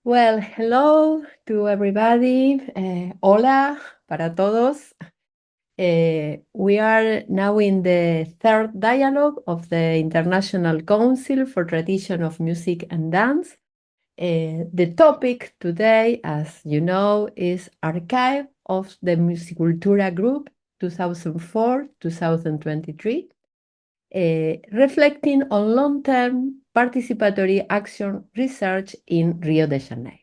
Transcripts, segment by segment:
Well, hello to everybody. Hola para todos. We are now in the third dialogue of the International Council for Tradition of Music and Dance. The topic today, as you know, is Archive of the Musicultura Group 2004-2023, reflecting on long-term participatory action research in Rio de Janeiro.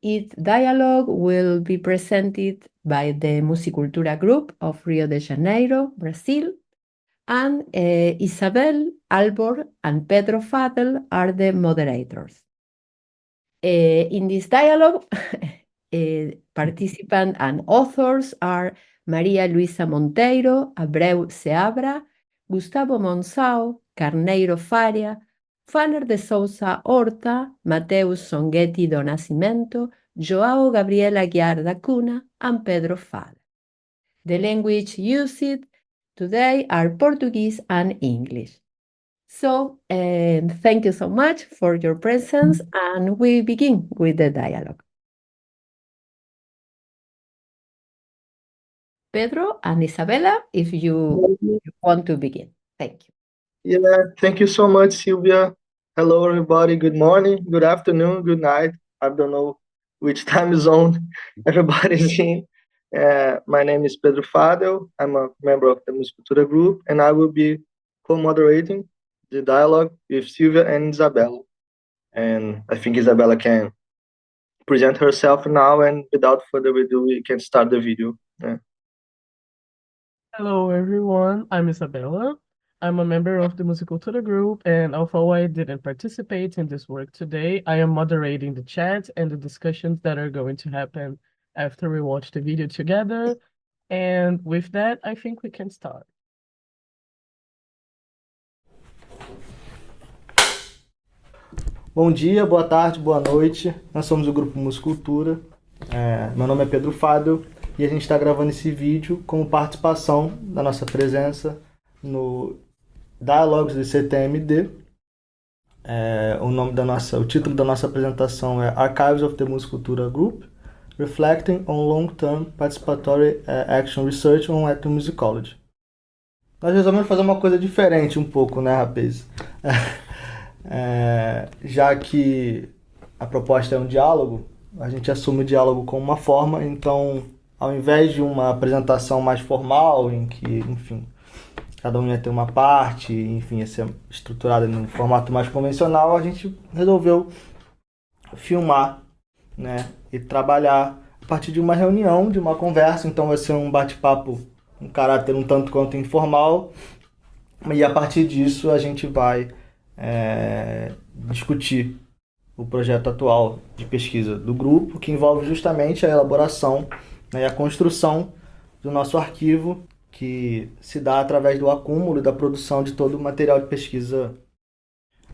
Each dialogue will be presented by the Musicultura Group of Rio de Janeiro, Brazil, and Isabel Albor and Pedro Fadel are the moderators. In this dialogue, participants and authors are Maria Luisa Monteiro, Abreu Seabra, Gustavo Monsao, Carneiro Faria, Fanner de Souza Horta, Mateus Songhetti do Nascimento, João Gabriel Aguiar da Cunha, and Pedro Fadel. The language used today are Portuguese and English. So, thank you so much for your presence, and we begin with the dialogue. Pedro and Isabella, if you want to begin. Thank you. Yeah, thank you so much, Sylvia. Hello, everybody. Good morning, good afternoon, good night. I don't know which time zone everybody's in. My name is Pedro Fadel. I'm a member of the Musicultura Group, and I will be co-moderating the dialogue with Sylvia and Isabella. And I think Isabella can present herself now, and without further ado, we can start the video. Hello, everyone. I'm Isabella. I'm a member of the Musicultura Group, and although I didn't participate in this work today, I am moderating the chat and the discussions that are going to happen after we watch the video together. And with that, I think we can start. Bom dia, boa tarde, boa noite. Nós somos o Grupo Musicultura. Meu nome é Pedro Fadel e a gente está gravando esse vídeo como participação da nossa presença no Dialogues do CTMD. O título da nossa apresentação é Archives of the Musicultura Group, Reflecting on Long-Term Participatory Action Research on Ethnomusicology. Nós resolvemos fazer uma coisa diferente um pouco, né, rapaz? Já que a proposta é um diálogo, a gente assume o diálogo como uma forma, então, ao invés de uma apresentação mais formal, em que, enfim, cada um ia ter uma parte, enfim, ia ser estruturada num formato mais convencional, a gente resolveu filmar, né, e trabalhar a partir de uma reunião, de uma conversa. Então vai ser um bate-papo, um caráter um tanto quanto informal, e a partir disso a gente vai discutir o projeto atual de pesquisa do grupo, que envolve justamente a elaboração, né, e a construção do nosso arquivo, que se dá através do acúmulo e da produção de todo o material de pesquisa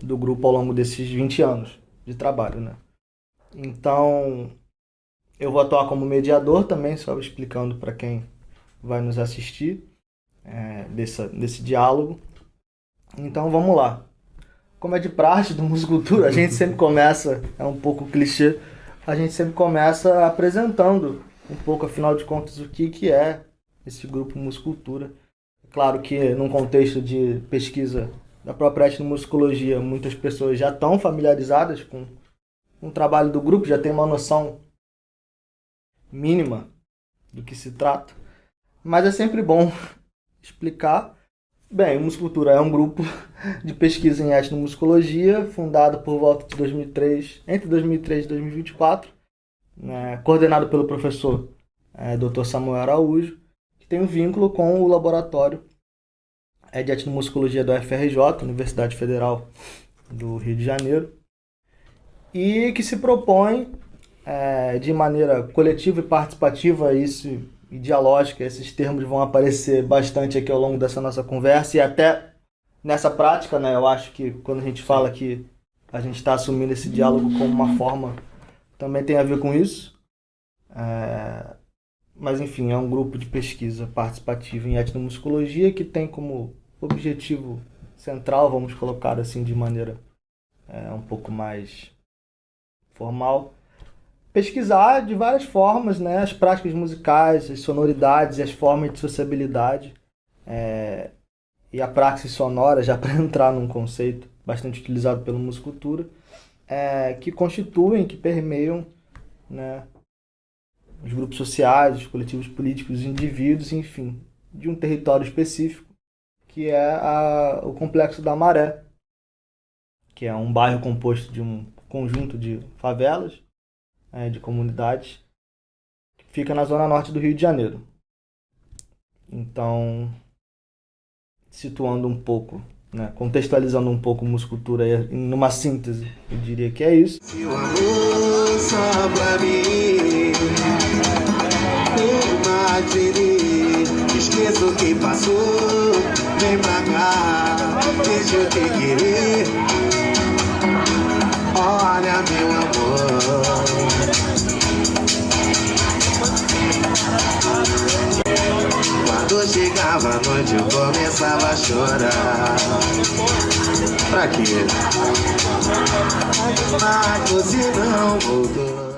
do grupo ao longo desses 20 anos de trabalho, né? Então, eu vou atuar como mediador também, só explicando para quem vai nos assistir desse diálogo. Então, vamos lá. Como é de praxe do Musicultura, a gente sempre começa, é um pouco clichê, a gente sempre começa apresentando um pouco, afinal de contas, o que é esse grupo Musicultura. Claro que num contexto de pesquisa da própria etnomusicologia, muitas pessoas já estão familiarizadas com o trabalho do grupo, já tem uma noção mínima do que se trata, mas é sempre bom explicar. Bem, o Musicultura é um grupo de pesquisa em etnomusicologia, fundado por volta de 2003, entre 2003 e 2024, né, coordenado pelo professor Dr. Samuel Araújo, que tem um vínculo com o laboratório de etnomusicologia da UFRJ, Universidade Federal do Rio de Janeiro, e que se propõe de maneira coletiva e participativa e dialógica. Esses termos vão aparecer bastante aqui ao longo dessa nossa conversa e até nessa prática, né? Eu acho que quando a gente fala que a gente está assumindo esse diálogo como uma forma, também tem a ver com isso. Mas, enfim, é um grupo de pesquisa participativa em etnomusicologia que tem como objetivo central, vamos colocar assim de maneira um pouco mais formal, pesquisar de várias formas, né, as práticas musicais, as sonoridades, as formas de sociabilidade, e a praxis sonora, já para entrar num conceito bastante utilizado pela musicultura, que constituem, que permeiam, né, os grupos sociais, os coletivos políticos, os indivíduos, enfim, de um território específico, que é o Complexo da Maré, que é um bairro composto de um conjunto de favelas, de comunidades, que fica na zona norte do Rio de Janeiro. Então, situando um pouco, né, contextualizando um pouco musicultura numa síntese, eu diria que é isso. Se o amor só pra mim, esqueça o que passou, vem pra cá, deixa eu te querer. Olha, meu amor, quando chegava a noite eu começava a chorar. Pra quê? Mas você não voltou.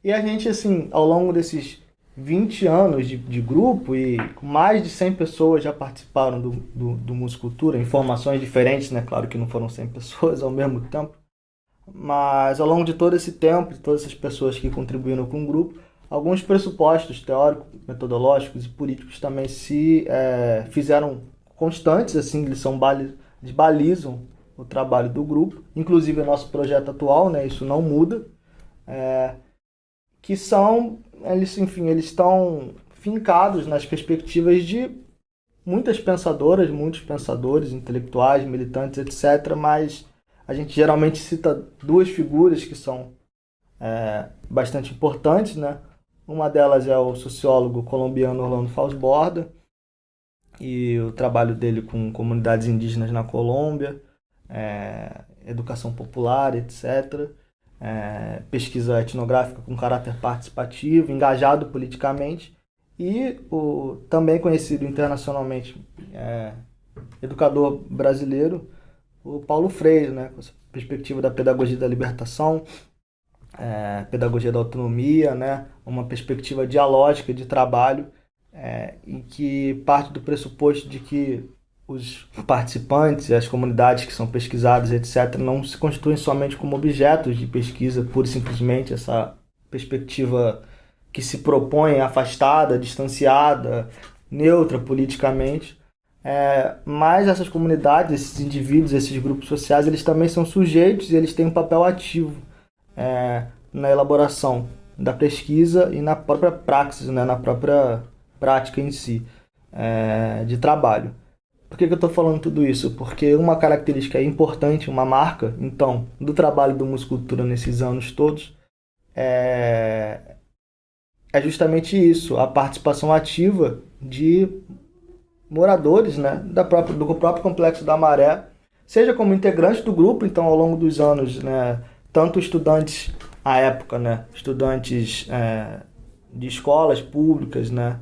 E a gente, assim, ao longo desses 20 anos de grupo, e mais de 100 pessoas já participaram do Musicultura, em formações diferentes, né? Claro que não foram 100 pessoas ao mesmo tempo, mas ao longo de todo esse tempo, de todas essas pessoas que contribuíram com o grupo, alguns pressupostos teóricos, metodológicos e políticos também se fizeram constantes, assim, eles balizam o trabalho do grupo, inclusive o nosso projeto atual, né? Isso não muda, que são, eles estão fincados nas perspectivas de muitas pensadoras, muitos pensadores, intelectuais, militantes, etc., mas a gente geralmente cita duas figuras que são bastante importantes, né? Uma delas é o sociólogo colombiano Orlando Falsborda, e o trabalho dele com comunidades indígenas na Colômbia, educação popular, etc., pesquisa etnográfica com caráter participativo, engajado politicamente, e o também conhecido internacionalmente educador brasileiro, o Paulo Freire, né, com essa perspectiva da pedagogia da libertação, pedagogia da autonomia, né, uma perspectiva dialógica de trabalho, em que parte do pressuposto de que os participantes e as comunidades que são pesquisadas, etc., não se constituem somente como objetos de pesquisa, pura e simplesmente, essa perspectiva que se propõe afastada, distanciada, neutra politicamente, mas essas comunidades, esses indivíduos, esses grupos sociais, eles também são sujeitos e eles têm um papel ativo na elaboração da pesquisa e na própria praxis, né, na própria prática em si, de trabalho. Por que eu estou falando tudo isso? Porque uma característica importante, uma marca, então, do trabalho do Musicultura nesses anos todos é justamente isso, a participação ativa de moradores, né, do próprio Complexo da Maré, seja como integrantes do grupo, então, ao longo dos anos, né, tanto estudantes, à época, né, estudantes de escolas públicas, né,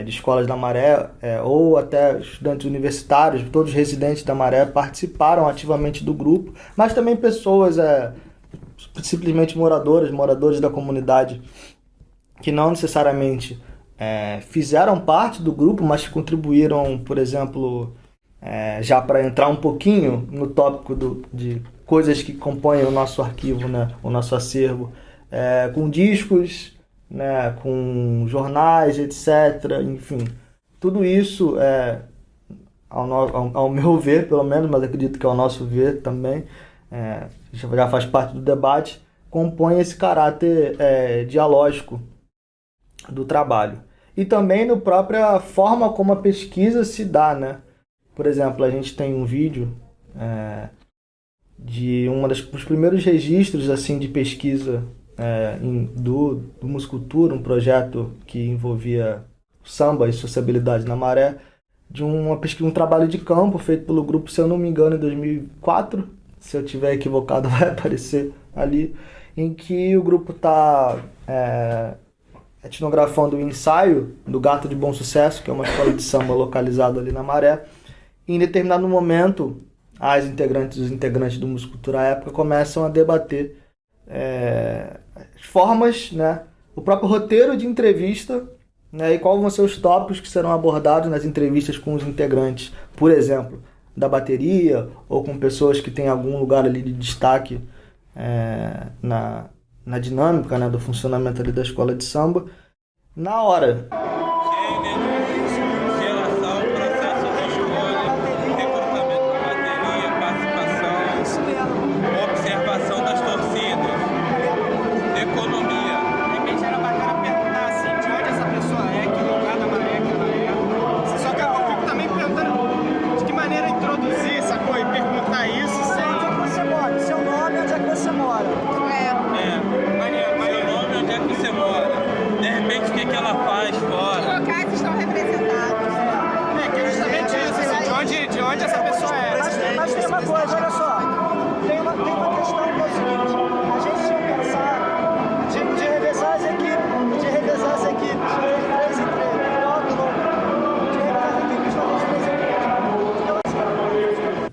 de escolas da Maré, ou até estudantes universitários, todos residentes da Maré participaram ativamente do grupo, mas também pessoas simplesmente moradores da comunidade que não necessariamente fizeram parte do grupo, mas que contribuíram, por exemplo, já para entrar um pouquinho no tópico de coisas que compõem o nosso arquivo, né, o nosso acervo, com discos, né, com jornais, etc. Enfim, tudo isso, ao meu ver, pelo menos, mas acredito que ao nosso ver também, já faz parte do debate, compõe esse caráter dialógico do trabalho. E também na própria forma como a pesquisa se dá, né? Por exemplo, a gente tem um vídeo de dos primeiros registros assim, de pesquisa do Musicultura, um projeto que envolvia samba e sociabilidade na Maré, de um trabalho de campo feito pelo grupo, se eu não me engano, em 2004, se eu estiver equivocado vai aparecer ali, em que o grupo está etnografando o ensaio do Gato de Bom Sucesso, que é uma escola de samba localizada ali na Maré. E em determinado momento, os integrantes do Musicultura à época começam a debater as formas, né, o próprio roteiro de entrevista, né, e quais vão ser os tópicos que serão abordados nas entrevistas com os integrantes, por exemplo, da bateria, ou com pessoas que têm algum lugar ali de destaque na dinâmica, né, do funcionamento ali da escola de samba, na hora.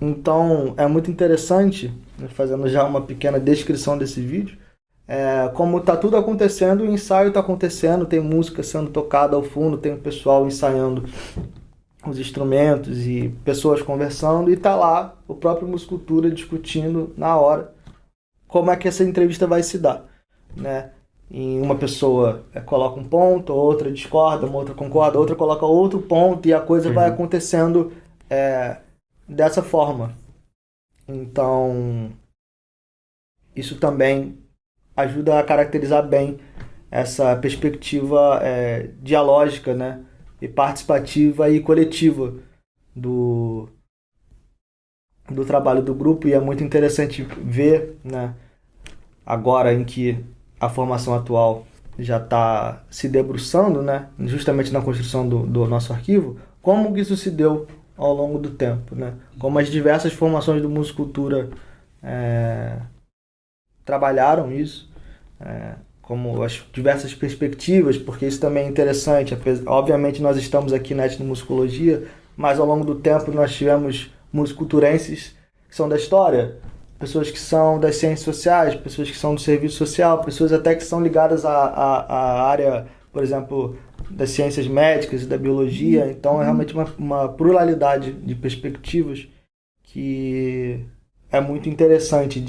Então, é muito interessante, fazendo já uma pequena descrição desse vídeo, como está tudo acontecendo, o ensaio está acontecendo, tem música sendo tocada ao fundo, tem o pessoal ensaiando os instrumentos e pessoas conversando, e está lá o próprio Musicultura discutindo na hora como é que essa entrevista vai se dar, né? E uma pessoa coloca um ponto, outra discorda, uma outra concorda, outra coloca outro ponto, e a coisa vai acontecendo dessa forma. Então, isso também ajuda a caracterizar bem essa perspectiva dialógica, né, e participativa e coletiva do trabalho do grupo. E é muito interessante ver, né, agora em que a formação atual já está se debruçando, né, justamente na construção do nosso arquivo, como isso se deu ao longo do tempo, né? Como as diversas formações do Musicultura trabalharam isso, como as diversas perspectivas, porque isso também é interessante. Obviamente nós estamos aqui na etnomusicologia, mas ao longo do tempo nós tivemos musiculturenses que são da história, pessoas que são das ciências sociais, pessoas que são do serviço social, pessoas até que são ligadas à área, por exemplo, das ciências médicas e da biologia. Então é realmente uma pluralidade de perspectivas que é muito interessante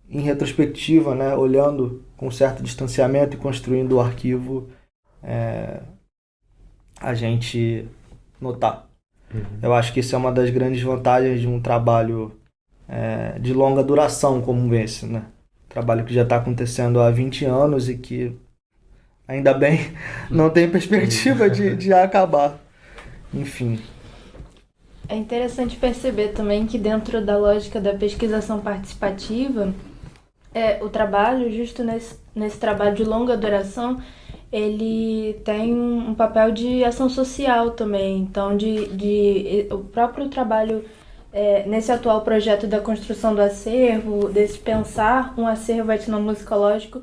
em retrospectiva, né, olhando com certo distanciamento e construindo o arquivo, a gente notar. Eu acho que isso é uma das grandes vantagens de um trabalho de longa duração como esse, né? Trabalho que já está acontecendo há 20 anos e que, ainda bem, não tem perspectiva de acabar. Enfim. É interessante perceber também que dentro da lógica da pesquisação participativa, o trabalho, justo nesse trabalho de longa duração, ele tem um papel de ação social também. Então, o próprio trabalho nesse atual projeto da construção do acervo, desse pensar um acervo etnomusicológico,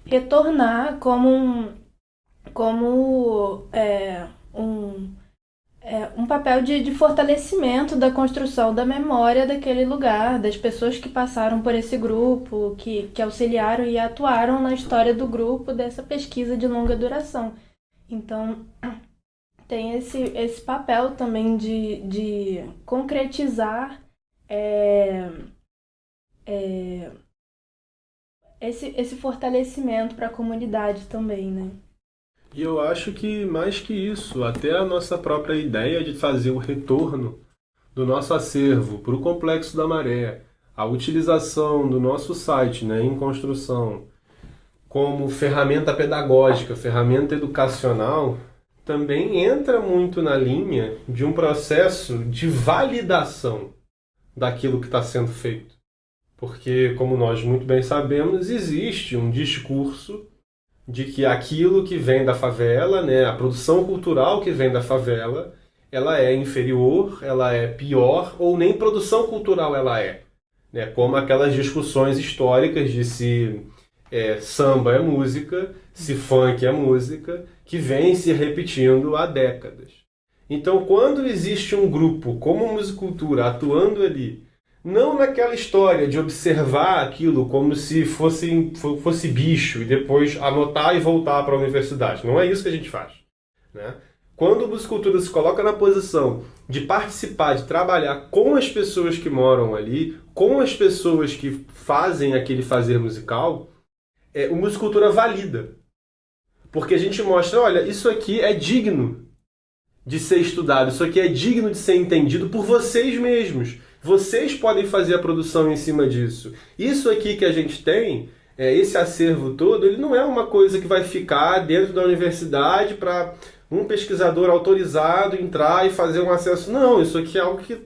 retornar como como um papel de fortalecimento da construção da memória daquele lugar, das pessoas que passaram por esse grupo, que auxiliaram e atuaram na história do grupo dessa pesquisa de longa duração. Então, tem esse papel também de concretizar é, é, esse fortalecimento para a comunidade também, né? E eu acho que mais que isso, até a nossa própria ideia de fazer o retorno do nosso acervo para o Complexo da Maré, a utilização do nosso site, né, em construção como ferramenta pedagógica, ferramenta educacional, também entra muito na linha de um processo de validação daquilo que está sendo feito. Porque, como nós muito bem sabemos, existe um discurso de que aquilo que vem da favela, né, a produção cultural que vem da favela, ela é inferior, ela é pior, ou nem produção cultural ela é. Né, como aquelas discussões históricas de se samba é música, se funk é música, que vem se repetindo há décadas. Então, quando existe um grupo como a Musicultura atuando ali, não naquela história de observar aquilo como se fosse bicho e depois anotar e voltar para a universidade. Não é isso que a gente faz. Né? Quando a Musicultura se coloca na posição de participar, de trabalhar com as pessoas que moram ali, com as pessoas que fazem aquele fazer musical, o Musicultura valida. Porque a gente mostra, olha, isso aqui é digno de ser estudado, isso aqui é digno de ser entendido por vocês mesmos. Vocês podem fazer a produção em cima disso. Isso aqui que a gente tem, esse acervo todo, ele não é uma coisa que vai ficar dentro da universidade para um pesquisador autorizado entrar e fazer um acesso. Não, isso aqui é algo que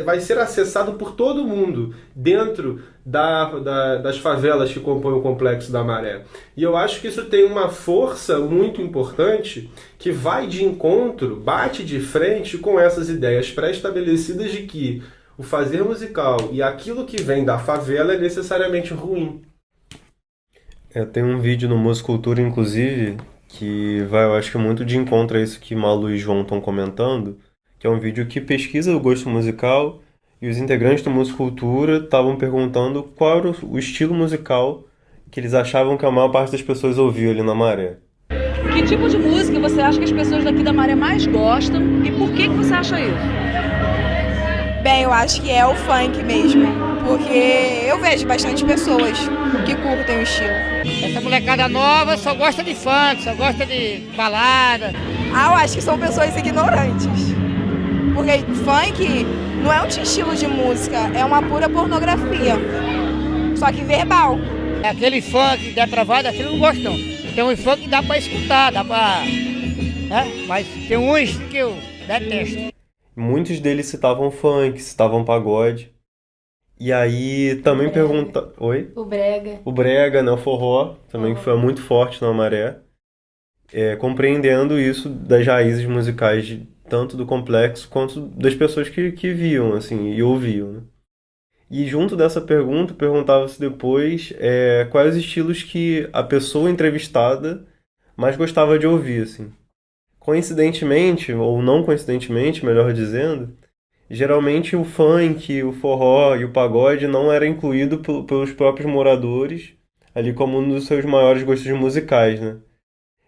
vai ser acessado por todo mundo dentro das favelas que compõem o Complexo da Maré. E eu acho que isso tem uma força muito importante que vai de encontro, bate de frente com essas ideias pré-estabelecidas de que o fazer musical e aquilo que vem da favela é necessariamente ruim. Tem um vídeo no Musicultura, inclusive, que vai, eu acho que muito de encontro a isso que Malu e João estão comentando, que é um vídeo que pesquisa o gosto musical, e os integrantes do Musicultura estavam perguntando qual era o estilo musical que eles achavam que a maior parte das pessoas ouvia ali na Maré. Que tipo de música você acha que as pessoas daqui da Maré mais gostam e por que você acha isso? Bem, eu acho que é o funk mesmo, porque eu vejo bastante pessoas que curtem o estilo. Essa molecada nova só gosta de funk, só gosta de balada. Eu acho que são pessoas ignorantes, porque funk não é um estilo de música, é uma pura pornografia, só que verbal. Aquele funk depravado, aquilo não gosto não. Tem um funk que dá pra escutar, dá pra... Mas tem uns que eu detesto. Muitos deles citavam funk, citavam pagode. E aí também pergunta... Oi? O brega. O brega, né? O forró, também que foi muito forte na Maré. Compreendendo isso das raízes musicais, tanto do complexo quanto das pessoas que viam, assim, e ouviam, né? E junto dessa pergunta, perguntava-se depois quais os estilos que a pessoa entrevistada mais gostava de ouvir, assim. Coincidentemente, ou não coincidentemente, melhor dizendo, geralmente o funk, o forró e o pagode não era incluído pelos próprios moradores, ali como um dos seus maiores gostos musicais, né?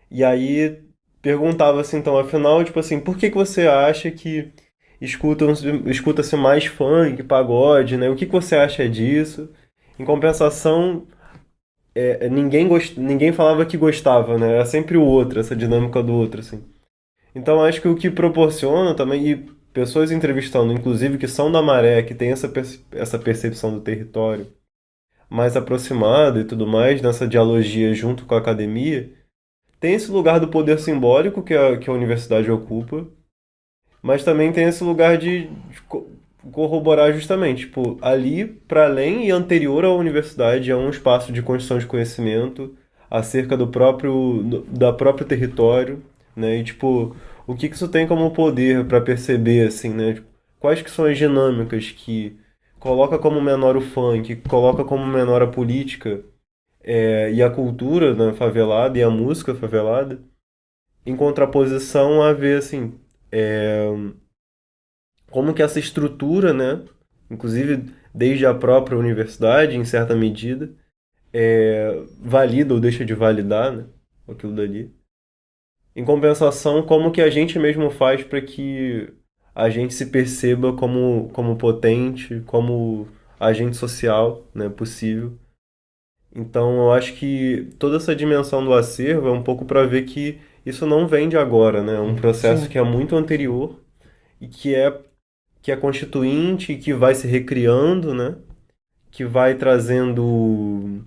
E aí perguntava-se então, afinal, tipo assim, por que você acha que escuta-se mais funk, pagode, né? O que você acha disso? Em compensação, ninguém falava que gostava, né? Era sempre o outro, essa dinâmica do outro, assim. Então acho que o que proporciona também, e pessoas entrevistando, inclusive que são da Maré, que tem essa percepção do território mais aproximada e tudo mais, nessa dialogia junto com a academia, tem esse lugar do poder simbólico que a universidade ocupa, mas também tem esse lugar de corroborar justamente, tipo, ali, para além e anterior à universidade, é um espaço de construção de conhecimento acerca do próprio território, né? E, tipo, o que isso tem como poder para perceber, assim, né? Quais que são as dinâmicas que coloca como menor o funk, coloca como menor a política e a cultura, né, favelada e a música favelada, em contraposição a ver, assim, como que essa estrutura, né, inclusive desde a própria universidade, em certa medida, valida ou deixa de validar, né, aquilo dali. Em compensação, como que a gente mesmo faz para que a gente se perceba como potente, como agente social, né, possível. Então, eu acho que toda essa dimensão do acervo é um pouco para ver que isso não vem de agora, né? É um processo Sim. que é muito anterior e que é constituinte e que vai se recriando, né? Que vai trazendo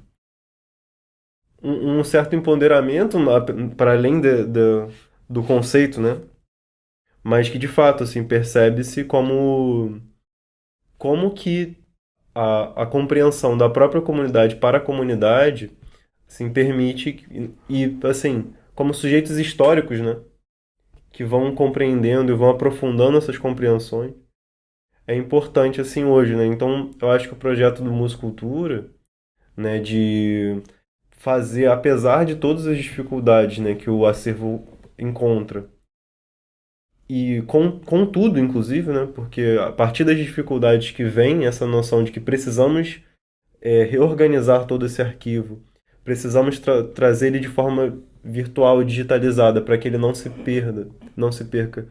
um certo empoderamento para além do conceito, né? Mas que de fato, assim, percebe-se como que a compreensão da própria comunidade para a comunidade, assim, permite assim, como sujeitos históricos, né? Que vão compreendendo e vão aprofundando essas compreensões. É importante, assim, hoje, né? Então, eu acho que o projeto do Musicultura, né, de fazer, apesar de todas as dificuldades, né, que o acervo encontra, e com tudo, inclusive, né, porque a partir das dificuldades que vem essa noção de que precisamos reorganizar todo esse arquivo, precisamos trazer ele de forma virtual e digitalizada para que ele não se perca,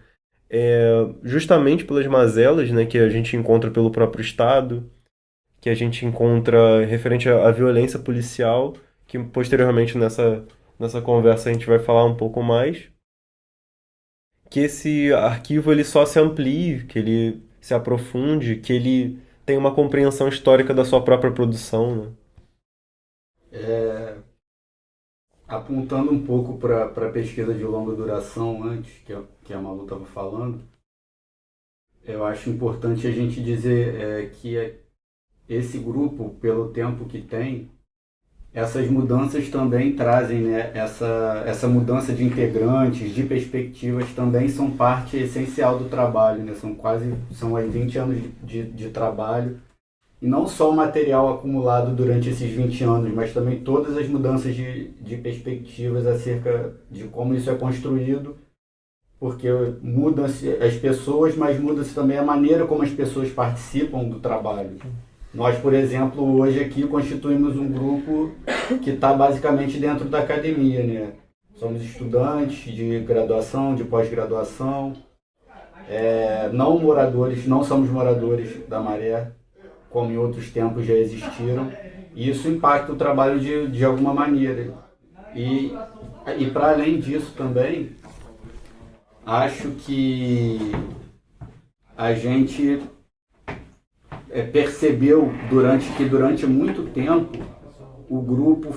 justamente pelas mazelas, né, que a gente encontra pelo próprio Estado, que a gente encontra referente à violência policial, que posteriormente nessa conversa a gente vai falar um pouco mais, que esse arquivo ele só se amplie, que ele se aprofunde, que ele tenha uma compreensão histórica da sua própria produção, né? Apontando um pouco para a pesquisa de longa duração antes, que a Malu estava falando, eu acho importante a gente dizer que esse grupo, pelo tempo que tem, essas mudanças também trazem, né, essa mudança de integrantes, de perspectivas, também são parte essencial do trabalho, né? São aí 20 anos de trabalho. E não só o material acumulado durante esses 20 anos, mas também todas as mudanças de perspectivas acerca de como isso é construído, porque mudam-se as pessoas, mas muda-se também a maneira como as pessoas participam do trabalho. Nós, por exemplo, hoje aqui constituímos um grupo que está basicamente dentro da academia, né? Somos estudantes de graduação, de pós-graduação, não somos moradores da Maré, como em outros tempos já existiram, e isso impacta o trabalho de alguma maneira. E para além disso também, acho que a gente percebeu durante muito tempo o grupo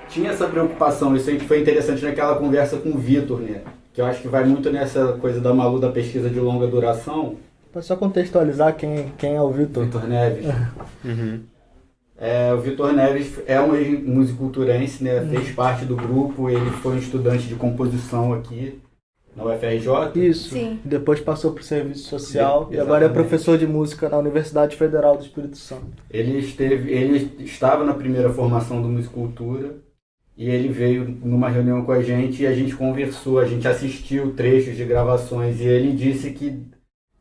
tinha essa preocupação. Isso aí foi interessante naquela conversa com o Vitor, né? Que eu acho que vai muito nessa coisa da Malu da pesquisa de longa duração. Para só contextualizar quem é o Vitor. Vitor Neves. Uhum. O Vitor Neves é um musiculturense, né? Fez parte do grupo, ele foi um estudante de composição aqui na UFRJ. Isso. Sim. Depois passou para o serviço social e Exatamente. agora é professor de música na Universidade Federal do Espírito Santo. Ele estava na primeira formação do Musicultura e ele veio numa reunião com a gente e a gente conversou, a gente assistiu trechos de gravações e ele disse que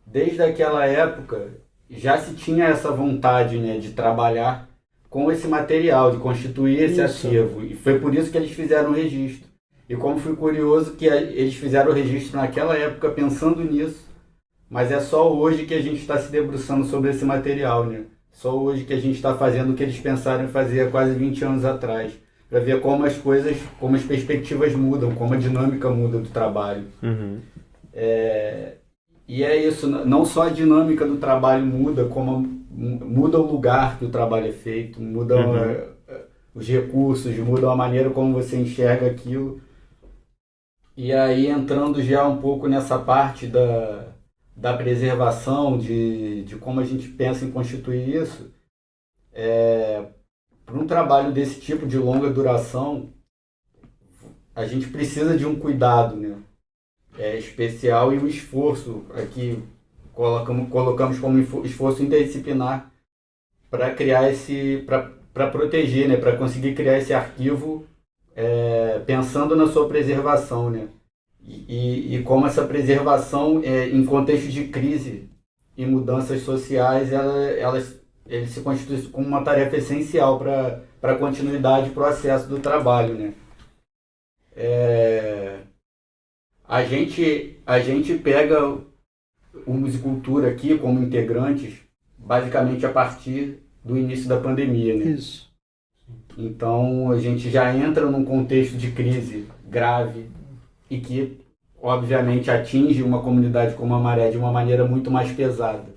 desde aquela época já se tinha essa vontade, né, de trabalhar com esse material, de constituir esse acervo. E foi por isso que eles fizeram o registro. E como foi curioso que eles fizeram o registro naquela época pensando nisso, mas é só hoje que a gente está se debruçando sobre esse material, né? Só hoje que a gente está fazendo o que eles pensaram em fazer há quase 20 anos atrás, para ver como as coisas, como as perspectivas mudam, como a dinâmica muda do trabalho. Uhum. E é isso, não só a dinâmica do trabalho muda, como muda o lugar que o trabalho é feito, mudam os recursos, muda a maneira como você enxerga aquilo. E aí, entrando já um pouco nessa parte da preservação, de como a gente pensa em constituir isso, para um trabalho desse tipo de longa duração, a gente precisa de um cuidado, né? Especial e um esforço, aqui colocamos como esforço interdisciplinar para criar para proteger, né? Para conseguir criar esse arquivo pensando na sua preservação, né? E como essa preservação, em contexto de crise e mudanças sociais, ele se constitui como uma tarefa essencial para a continuidade e processo do trabalho, né? A gente pega o Musicultura aqui como integrantes basicamente a partir do início da pandemia, né? Isso. Então a gente já entra num contexto de crise grave e que obviamente atinge uma comunidade como a Maré de uma maneira muito mais pesada.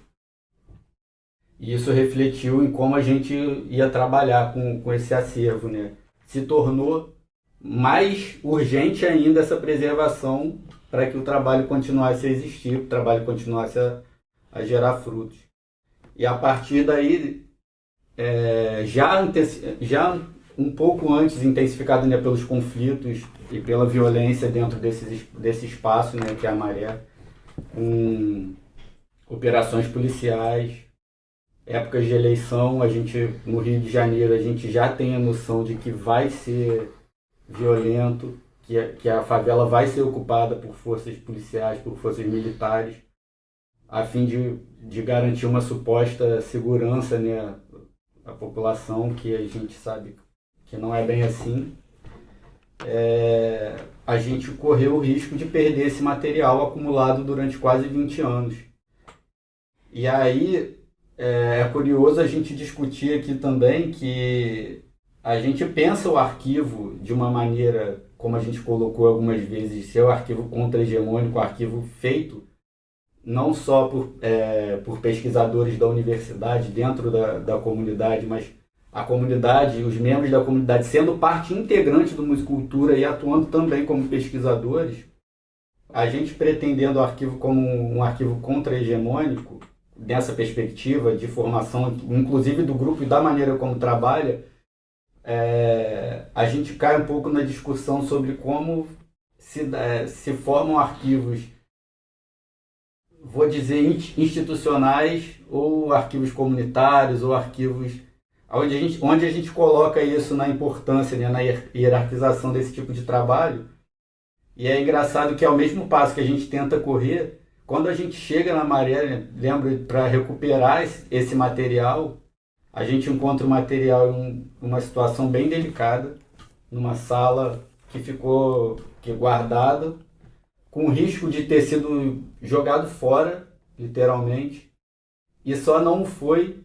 E isso refletiu em como a gente ia trabalhar com esse acervo, né? Se tornou mais urgente ainda essa preservação para que o trabalho continuasse a existir, o trabalho continuasse a gerar frutos. E a partir daí, já um pouco antes, intensificado, né, pelos conflitos e pela violência dentro desse espaço, né, que é a Maré, com operações policiais, épocas de eleição, no Rio de Janeiro, a gente já tem a noção de que vai ser violento, que a favela vai ser ocupada por forças policiais, por forças militares, a fim de garantir uma suposta segurança, né, à população, que a gente sabe que não é bem assim. A gente correu o risco de perder esse material acumulado durante quase 20 anos. E aí é curioso a gente discutir aqui também que a gente pensa o arquivo de uma maneira, como a gente colocou algumas vezes, ser o arquivo contra-hegemônico, o arquivo feito não só por pesquisadores da universidade, dentro da comunidade, mas a comunidade, os membros da comunidade sendo parte integrante do Musicultura e atuando também como pesquisadores, a gente pretendendo o arquivo como um arquivo contra-hegemônico, dessa perspectiva de formação, inclusive do grupo e da maneira como trabalha, a gente cai um pouco na discussão sobre como se formam arquivos, vou dizer, institucionais, ou arquivos comunitários, ou arquivos onde a gente coloca isso na importância, né, na hierarquização desse tipo de trabalho. E é engraçado que, ao mesmo passo que a gente tenta correr, quando a gente chega na Maré, né, lembra, para recuperar esse material, a gente encontra o material em uma situação bem delicada, numa sala que ficou guardada, com o risco de ter sido jogado fora, literalmente, e só não foi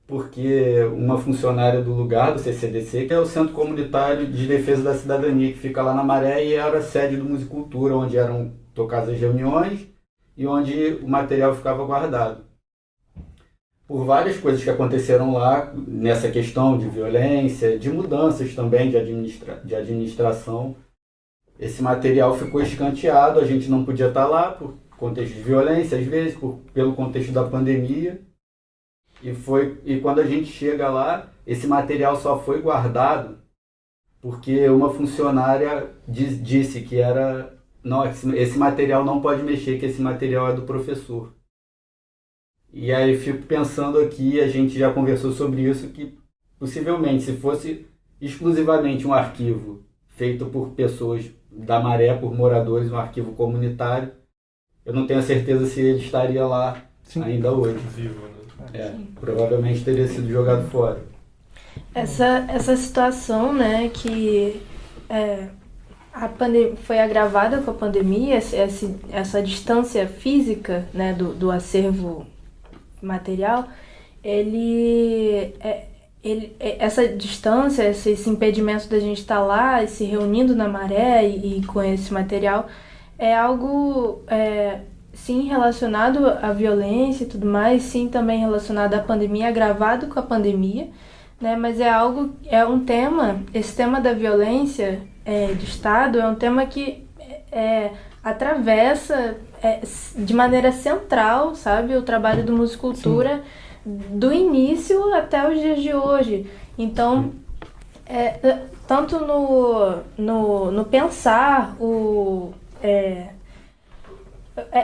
porque uma funcionária do lugar, do CCDC, que é o Centro Comunitário de Defesa da Cidadania, que fica lá na Maré e era a sede do Musicultura, onde eram tocadas as reuniões e onde o material ficava guardado. Por várias coisas que aconteceram lá, nessa questão de violência, de mudanças também de administração, esse material ficou escanteado, a gente não podia estar lá por contexto de violência, às vezes, pelo contexto da pandemia. E quando a gente chega lá, esse material só foi guardado porque uma funcionária disse que não, esse material não pode mexer, que esse material é do professor. E aí fico pensando aqui, a gente já conversou sobre isso, que possivelmente se fosse exclusivamente um arquivo feito por pessoas da Maré, por moradores, um arquivo comunitário, eu não tenho certeza se ele estaria lá ainda hoje. Vivo, né? Provavelmente teria sido jogado fora. Essa situação, né, que foi agravada com a pandemia, essa distância física, né, do acervo material, essa distância, esse impedimento da gente estar lá e se reunindo na Maré e com esse material é algo sim relacionado à violência e tudo mais, sim também relacionado à pandemia, agravado com a pandemia, né? Mas é um tema, esse tema da violência de Estado é um tema que atravessa de maneira central, sabe, o trabalho do Musicultura, do início até os dias de hoje. Então, tanto no pensar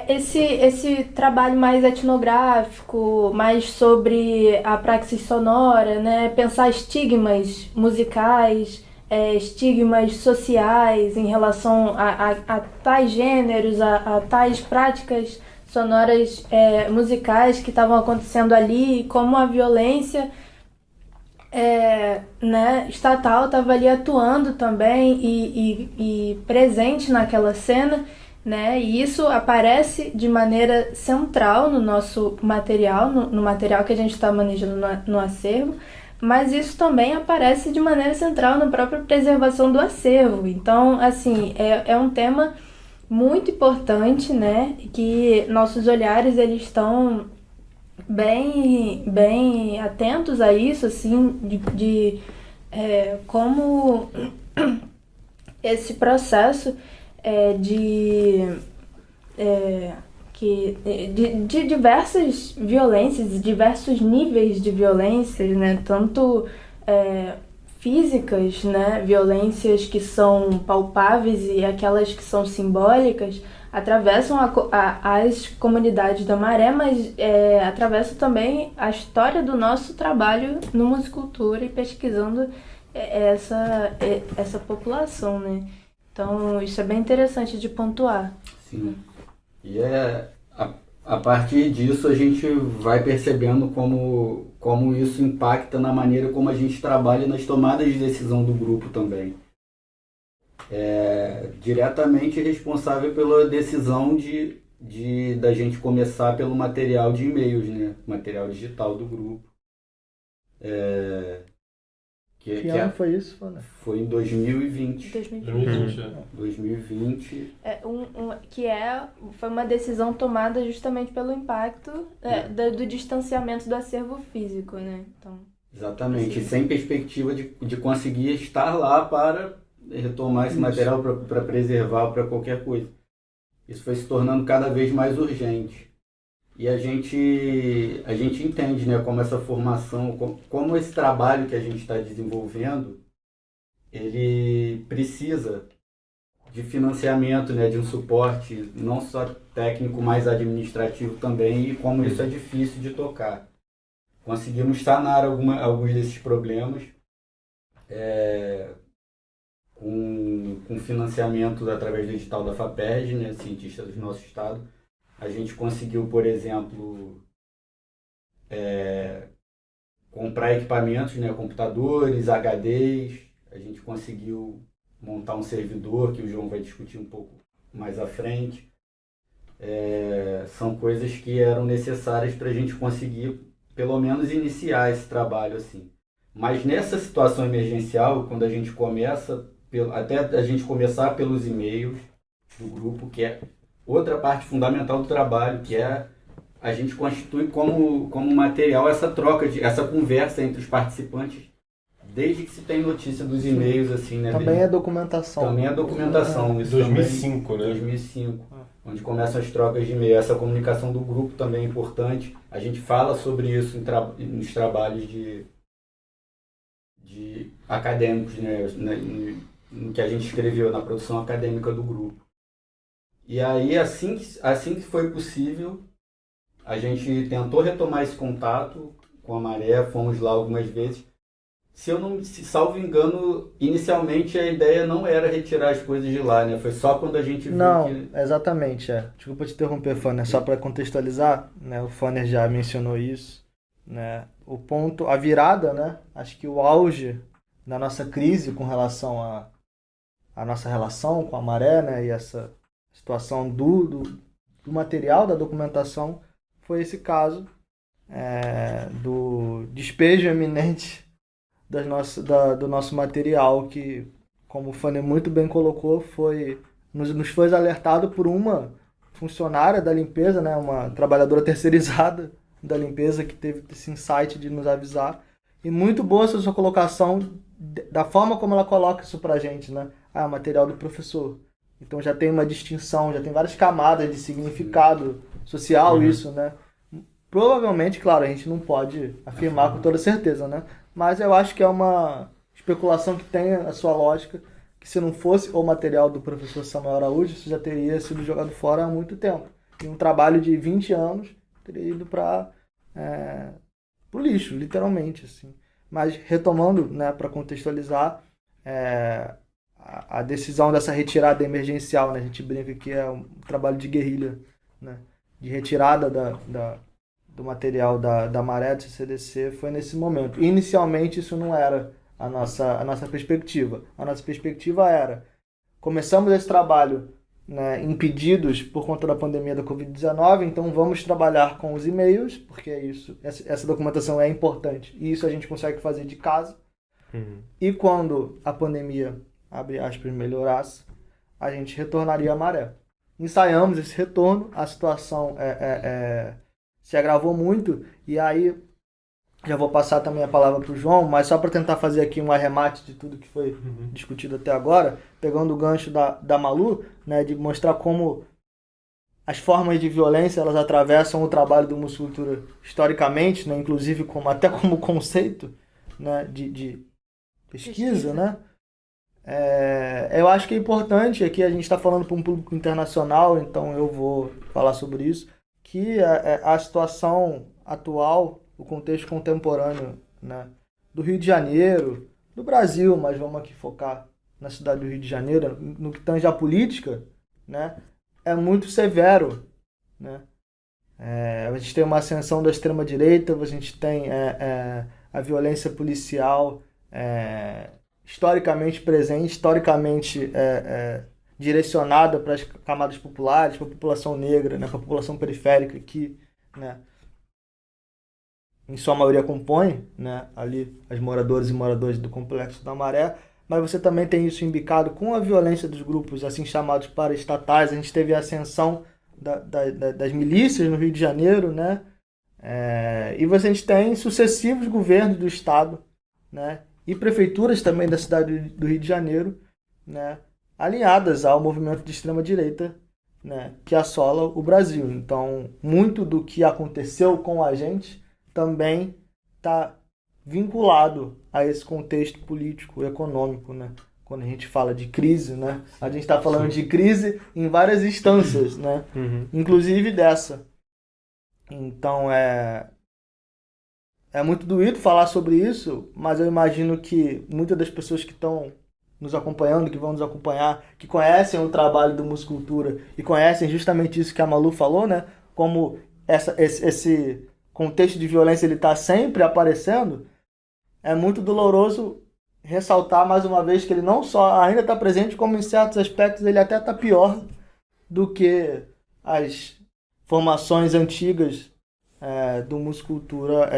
esse trabalho mais etnográfico, mais sobre a praxis sonora, né? Pensar estigmas musicais, estigmas sociais em relação a tais gêneros, a tais práticas sonoras musicais que estavam acontecendo ali, como a violência né, estatal estava ali atuando também e presente naquela cena, né? E isso aparece de maneira central no nosso material, no material que a gente está manejando no acervo, mas isso também aparece de maneira central na própria preservação do acervo. Então, assim, é um tema muito importante, né? Que nossos olhares eles estão bem atentos a isso, assim, de como esse processo de diversas violências, de diversos níveis de violências, né? Tanto físicas, né? Violências que são palpáveis e aquelas que são simbólicas, atravessam as comunidades da Maré, mas atravessam também a história do nosso trabalho no Musicultura e pesquisando essa população, né? Então, isso é bem interessante de pontuar. Sim. E a partir disso a gente vai percebendo como isso impacta na maneira como a gente trabalha nas tomadas de decisão do grupo também. Diretamente responsável pela decisão da gente começar pelo material de e-mails, né? Material digital do grupo. Que ano foi isso, Fana? Foi em 2020. 2020. Foi uma decisão tomada justamente pelo impacto do distanciamento do acervo físico, né? Então, exatamente, sem perspectiva de conseguir estar lá para retomar esse material, para preservar, para qualquer coisa. Isso foi se tornando cada vez mais urgente. E a gente entende, né, como essa formação, como esse trabalho que a gente está desenvolvendo, ele precisa de financiamento, né, de um suporte, não só técnico, mas administrativo também, e como isso é difícil de tocar. Conseguimos sanar alguns desses problemas com financiamento através do edital da FAPERJ, né, cientistas do nosso estado. A gente conseguiu, por exemplo, comprar equipamentos, né, computadores, HDs. A gente conseguiu montar um servidor, que o João vai discutir um pouco mais à frente. São coisas que eram necessárias para a gente conseguir, pelo menos, iniciar esse trabalho assim. Mas nessa situação emergencial, quando a gente começa, até a gente começar pelos e-mails do grupo, que é outra parte fundamental do trabalho, que a gente constitui como material essa troca, essa conversa entre os participantes, desde que se tem notícia dos e-mails, assim, né? Também é documentação. Também é documentação. Isso 2005, também, né? 2005, onde começam as trocas de e-mail. Essa comunicação do grupo também é importante. A gente fala sobre isso nos trabalhos de acadêmicos, né? No que a gente escreveu na produção acadêmica do grupo. E aí, assim que foi possível, a gente tentou retomar esse contato com a Maré, fomos lá algumas vezes. Salvo engano, inicialmente a ideia não era retirar as coisas de lá, né? Foi só quando a gente viu que... Exatamente, Desculpa te interromper, Fanner, só para contextualizar, né? O Fanner já mencionou isso, né? O ponto, a virada, né? Acho que o auge da nossa crise com relação à nossa relação com a Maré, né? E essa situação do material, da documentação, foi esse caso do despejo eminente do nosso material, que, como o Fanny muito bem colocou, nos foi alertado por uma funcionária da limpeza, né, uma trabalhadora terceirizada da limpeza, que teve esse insight de nos avisar. E muito boa essa sua colocação, da forma como ela coloca isso pra gente, né? Material do professor. Então já tem uma distinção, já tem várias camadas de significado social, isso, né? Provavelmente, claro, a gente não pode afirmar com toda certeza, né? Mas eu acho que é uma especulação que tem a sua lógica, que se não fosse o material do professor Samuel Araújo, isso já teria sido jogado fora há muito tempo. E um trabalho de 20 anos teria ido para o lixo, literalmente, assim. Mas retomando, né, para contextualizar, a decisão dessa retirada emergencial, né? A gente brinca que é um trabalho de guerrilha, né? De retirada do material da Maré, do CCDC, foi nesse momento. Inicialmente isso não era a nossa perspectiva. A nossa perspectiva era, começamos esse trabalho, né, impedidos por conta da pandemia da Covid-19, então vamos trabalhar com os e-mails, porque essa documentação é importante, e isso a gente consegue fazer de casa. E quando a pandemia, abre aspas, melhorasse, a gente retornaria à Maré. Ensaiamos esse retorno, a situação se agravou muito, e aí já vou passar também a palavra para o João, mas só para tentar fazer aqui um arremate de tudo que foi discutido até agora, pegando o gancho da Malu, né, de mostrar como as formas de violência elas atravessam o trabalho do Muscultura historicamente, né, inclusive até como conceito, né, de pesquisa, né? Eu acho que é importante, aqui a gente está falando para um público internacional, então eu vou falar sobre isso, que a situação atual, o contexto contemporâneo, né, do Rio de Janeiro, do Brasil, mas vamos aqui focar na cidade do Rio de Janeiro, no que tange a política, né, é muito severo, né? A gente tem uma ascensão da extrema-direita, a gente tem a violência policial historicamente presente, historicamente direcionada para as camadas populares, para a população negra, né, para a população periférica que, né, em sua maioria compõe, né, ali as moradoras e moradores do Complexo da Maré, mas você também tem isso embicado com a violência dos grupos assim chamados paraestatais. A gente teve a ascensão das milícias no Rio de Janeiro, né, e a gente tem sucessivos governos do Estado, né, e prefeituras também da cidade do Rio de Janeiro, né, alinhadas ao movimento de extrema-direita, né, que assola o Brasil. Então, muito do que aconteceu com a gente também está vinculado a esse contexto político, econômico, né? Quando a gente fala de crise, né, a gente está falando de crise em várias instâncias, né, inclusive dessa. Então, é muito doído falar sobre isso, mas eu imagino que muitas das pessoas que estão nos acompanhando, que vão nos acompanhar, que conhecem o trabalho do Muscultura e conhecem justamente isso que a Malu falou, né? Como esse contexto de violência ele está sempre aparecendo, é muito doloroso ressaltar mais uma vez que ele não só ainda está presente, como em certos aspectos ele até está pior do que as formações antigas do Muscultura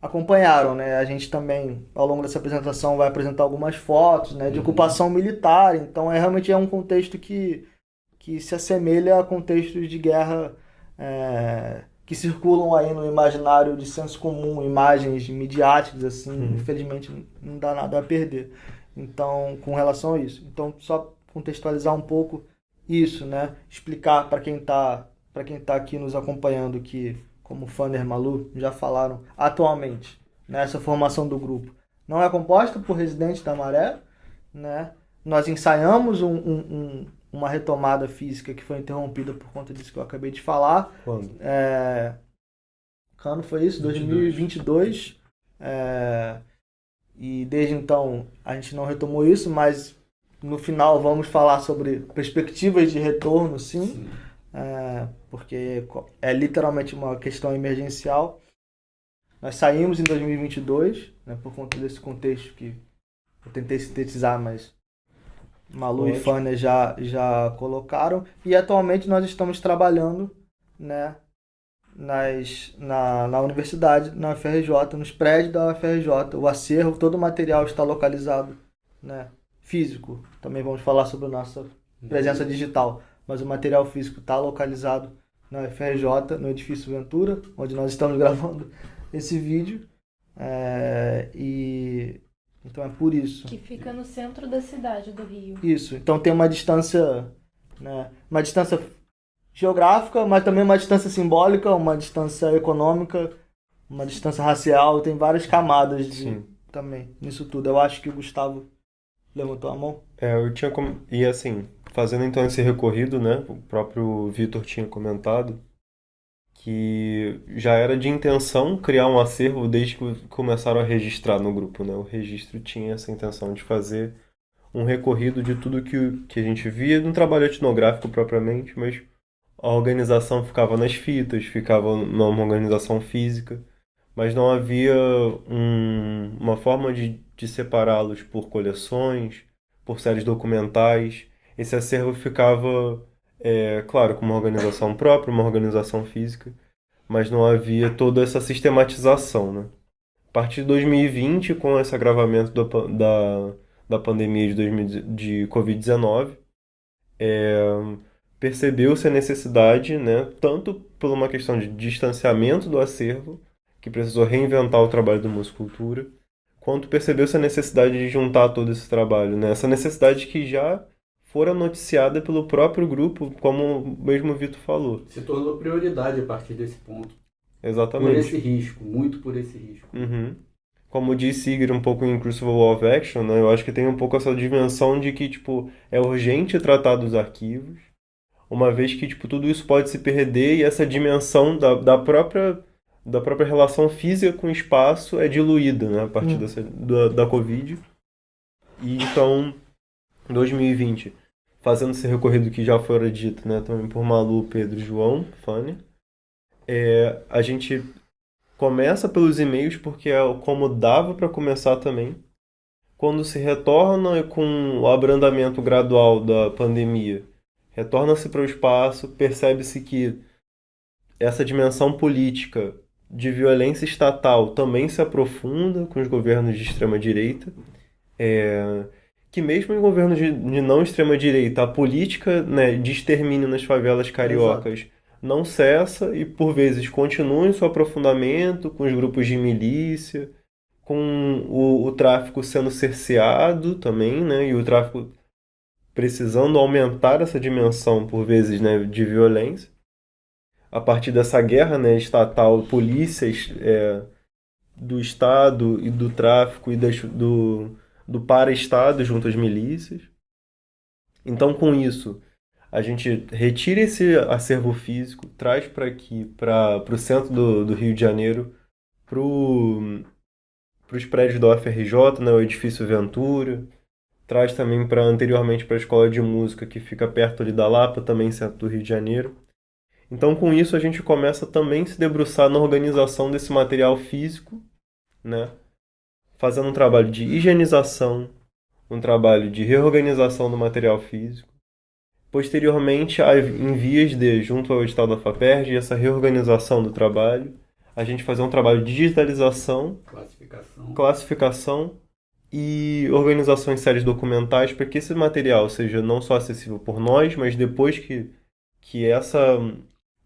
acompanharam, né? A gente também, ao longo dessa apresentação, vai apresentar algumas fotos, né, de ocupação militar. Então, realmente é um contexto que se assemelha a contextos de guerra que circulam aí no imaginário de senso comum, imagens midiáticas, assim, infelizmente não dá nada a perder. Então, com relação a isso. Então, só contextualizar um pouco isso, né? Explicar para quem tá aqui nos acompanhando que, como Fanner e Malu já falaram, atualmente, né, essa formação do grupo não é composta por residentes da Maré, né? Nós ensaiamos uma retomada física que foi interrompida por conta disso que eu acabei de falar. Quando? Quando foi isso? 2022. E desde então a gente não retomou isso, mas no final vamos falar sobre perspectivas de retorno, sim. Porque é literalmente uma questão emergencial. Nós saímos em 2022, né, por conta desse contexto que eu tentei sintetizar, mas Malu e Fanner já colocaram. E atualmente nós estamos trabalhando, né, na universidade, na UFRJ, nos prédios da UFRJ. O acervo, todo o material está localizado, né, físico. Também vamos falar sobre a nossa presença digital. Mas o material físico está localizado na UFRJ, no edifício Ventura, onde nós estamos gravando esse vídeo. Então é por isso. Que fica no centro da cidade do Rio. Isso. Então tem uma distância, né, uma distância geográfica, mas também uma distância simbólica, uma distância econômica, uma distância racial. Tem várias camadas também nisso tudo. Eu acho que o Gustavo levantou a mão. Eu tinha e assim, fazendo então esse recorrido, né, o próprio Vitor tinha comentado que já era de intenção criar um acervo desde que começaram a registrar no grupo, né? O registro tinha essa intenção de fazer um recorrido de tudo que a gente via no trabalho etnográfico propriamente, mas a organização ficava nas fitas, ficava numa organização física, mas não havia uma forma de separá-los por coleções, por séries documentais. Esse acervo ficava, claro, com uma organização própria, uma organização física, mas não havia toda essa sistematização, né? A partir de 2020, com esse agravamento da pandemia de Covid-19, percebeu-se a necessidade, né, tanto por uma questão de distanciamento do acervo, que precisou reinventar o trabalho do Musicultura, quanto percebeu-se a necessidade de juntar todo esse trabalho, né? Essa necessidade que já fora noticiada pelo próprio grupo, como mesmo o Vitor falou. Se tornou prioridade a partir desse ponto. Exatamente. Por esse risco, muito por esse risco. Uhum. Como disse Sigrid um pouco em Crucible of Action, né, eu acho que tem um pouco essa dimensão de que tipo, é urgente tratar dos arquivos, uma vez que tipo, tudo isso pode se perder e essa dimensão da própria relação física com o espaço é diluída, né, a partir da Covid. E então, em 2020, fazendo esse recorrido que já fora dito, né, também por Malu, Pedro e João, Fanny, a gente começa pelos e-mails porque é como dava para começar também. Quando se retorna com o abrandamento gradual da pandemia, retorna-se para o espaço, percebe-se que essa dimensão política de violência estatal também se aprofunda com os governos de extrema-direita, que mesmo em governos de não extrema-direita, a política, né, de extermínio nas favelas cariocas não cessa e, por vezes, continua em seu aprofundamento com os grupos de milícia, com o tráfico sendo cerceado também, né, e o tráfico precisando aumentar essa dimensão, por vezes, né, de violência. A partir dessa guerra, né, estatal, polícias do Estado e do tráfico e do para-Estado junto às milícias. Então, com isso, a gente retira esse acervo físico, traz para aqui, para o centro do Rio de Janeiro, para os prédios da UFRJ, né, o edifício Ventura, traz também anteriormente para a Escola de Música, que fica perto ali da Lapa, também centro do Rio de Janeiro. Então, com isso, a gente começa também a se debruçar na organização desse material físico, né, fazendo um trabalho de higienização, um trabalho de reorganização do material físico. Posteriormente, em vias junto ao edital da FAPERJ, essa reorganização do trabalho, a gente fazer um trabalho de digitalização, classificação e organização em séries documentais para que esse material seja não só acessível por nós, mas depois que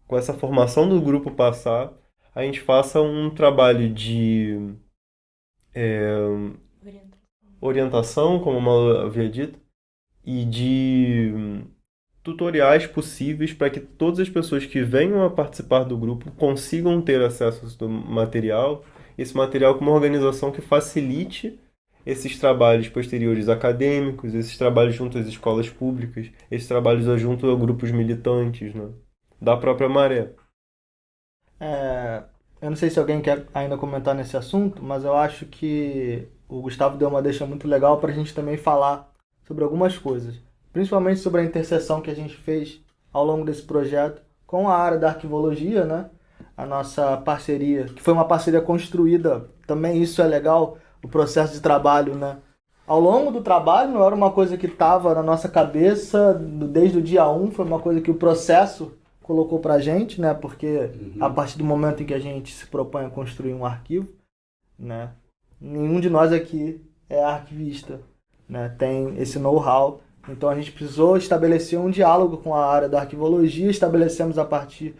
com essa formação do grupo passar, a gente faça um trabalho de orientação, como a Malu havia dito, e de tutoriais possíveis para que todas as pessoas que venham a participar do grupo consigam ter acesso ao material, esse material com uma organização que facilite esses trabalhos posteriores acadêmicos, esses trabalhos junto às escolas públicas, esses trabalhos junto a grupos militantes, né, da própria Maré. Eu não sei se alguém quer ainda comentar nesse assunto, mas eu acho que o Gustavo deu uma deixa muito legal para a gente também falar sobre algumas coisas, principalmente sobre a interseção que a gente fez ao longo desse projeto com a área da arquivologia, né? A nossa parceria, que foi uma parceria construída, também isso é legal, o processo de trabalho, né? Ao longo do trabalho não era uma coisa que estava na nossa cabeça desde o dia 1, foi uma coisa que o processo colocou pra gente, né? Porque a partir do momento em que a gente se propõe a construir um arquivo, né? Nenhum de nós aqui é arquivista, né? Tem esse know-how. Então a gente precisou estabelecer um diálogo com a área da arquivologia, estabelecemos a partir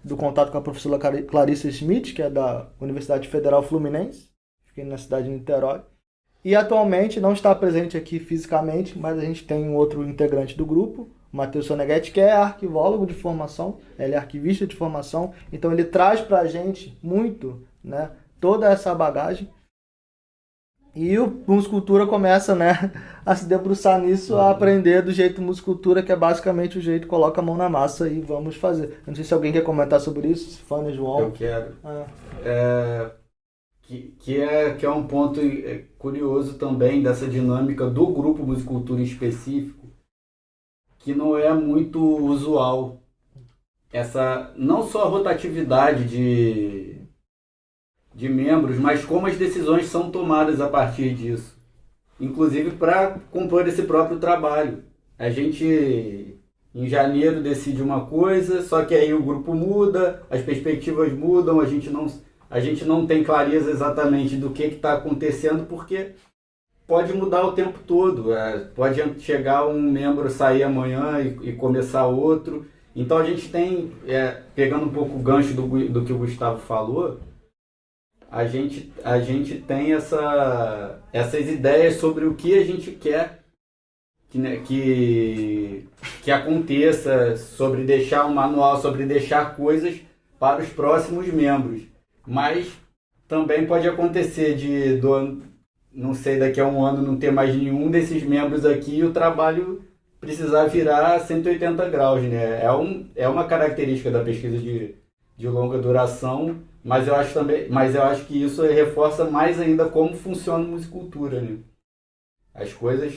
do contato com a professora Clarissa Schmidt, que é da Universidade Federal Fluminense, fiquei na cidade de Niterói, e atualmente não está presente aqui fisicamente, mas a gente tem um outro integrante do grupo, o Matheus Soneghetti, que é arquivólogo de formação, ele é arquivista de formação, então ele traz para a gente muito, né, toda essa bagagem. E o Musicultura começa, né, a se debruçar nisso, a aprender do jeito Musicultura, que é basicamente o jeito coloca a mão na massa e vamos fazer. Eu não sei se alguém quer comentar sobre isso, Sifânia, João. Eu quero. Que é um ponto curioso também dessa dinâmica do grupo Musicultura em específico, que não é muito usual. Essa, não só a rotatividade de membros, mas como as decisões são tomadas a partir disso. Inclusive para compor esse próprio trabalho. A gente, em janeiro, decide uma coisa, só que aí o grupo muda, as perspectivas mudam, a gente não tem clareza exatamente do que está acontecendo, porque pode mudar o tempo todo. Pode chegar um membro, sair amanhã e começar outro. Então a gente tem, pegando um pouco o gancho do que o Gustavo falou, a gente tem essas ideias sobre o que a gente quer que aconteça, sobre deixar um manual, sobre deixar coisas para os próximos membros. Mas também pode acontecer não sei, daqui a um ano não ter mais nenhum desses membros aqui e o trabalho precisar virar 180 graus, né? É uma característica da pesquisa de longa duração, mas eu acho que isso reforça mais ainda como funciona a musicultura, né? As coisas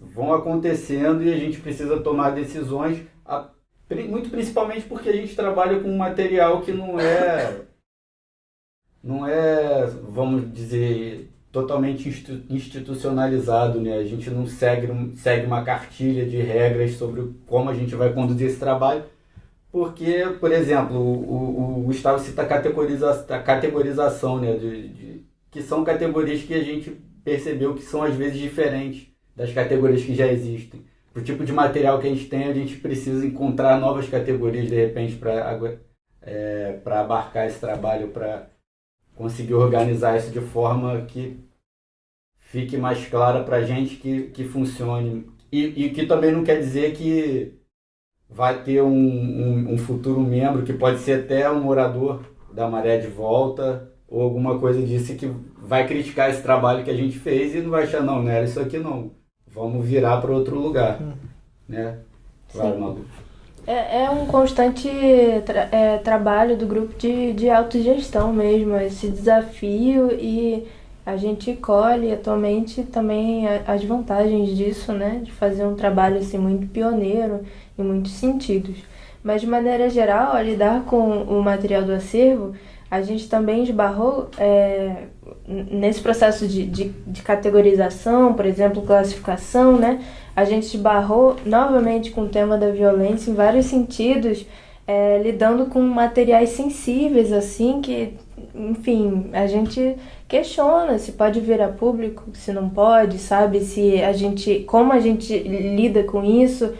vão acontecendo e a gente precisa tomar decisões, muito principalmente porque a gente trabalha com um material que não é, vamos dizer, totalmente institucionalizado, né? A gente não segue uma cartilha de regras sobre como a gente vai conduzir esse trabalho, porque, por exemplo, o Gustavo cita a categorização, né? Que são categorias que a gente percebeu que são às vezes diferentes das categorias que já existem. Para o tipo de material que a gente tem, a gente precisa encontrar novas categorias, de repente, para abarcar esse trabalho, para conseguir organizar isso de forma que fique mais clara para a gente, que funcione. E que também não quer dizer que vai ter um futuro membro, que pode ser até um morador da Maré de Volta, ou alguma coisa disso, que vai criticar esse trabalho que a gente fez e não vai achar, não era isso aqui não, vamos virar para outro lugar. Né? Vai, Malu. É um constante trabalho do grupo de autogestão mesmo, esse desafio, e a gente colhe atualmente também as vantagens disso, né? De fazer um trabalho assim, muito pioneiro em muitos sentidos. Mas de maneira geral, ao lidar com o material do acervo, a gente também esbarrou nesse processo de categorização, por exemplo, classificação, né? A gente esbarrou novamente com o tema da violência em vários sentidos, lidando com materiais sensíveis, assim, que, enfim, a gente questiona se pode vir a público, se não pode, sabe? Como a gente lida com isso,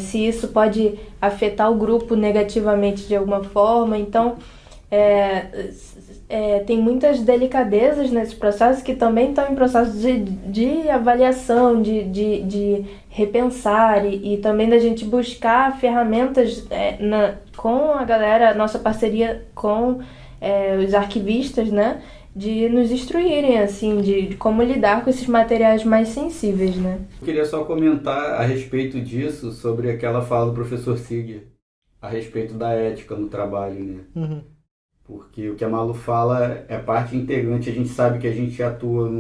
se isso pode afetar o grupo negativamente de alguma forma. Então, tem muitas delicadezas nesse processo que também estão em processo de avaliação, de repensar e também da gente buscar ferramentas com a galera, nossa parceria com os arquivistas, né? De nos instruírem, assim, de como lidar com esses materiais mais sensíveis, né? Eu queria só comentar a respeito disso, sobre aquela fala do professor Siger, a respeito da ética no trabalho, né? Uhum. Porque o que a Malu fala é parte integrante. A gente sabe que a gente atua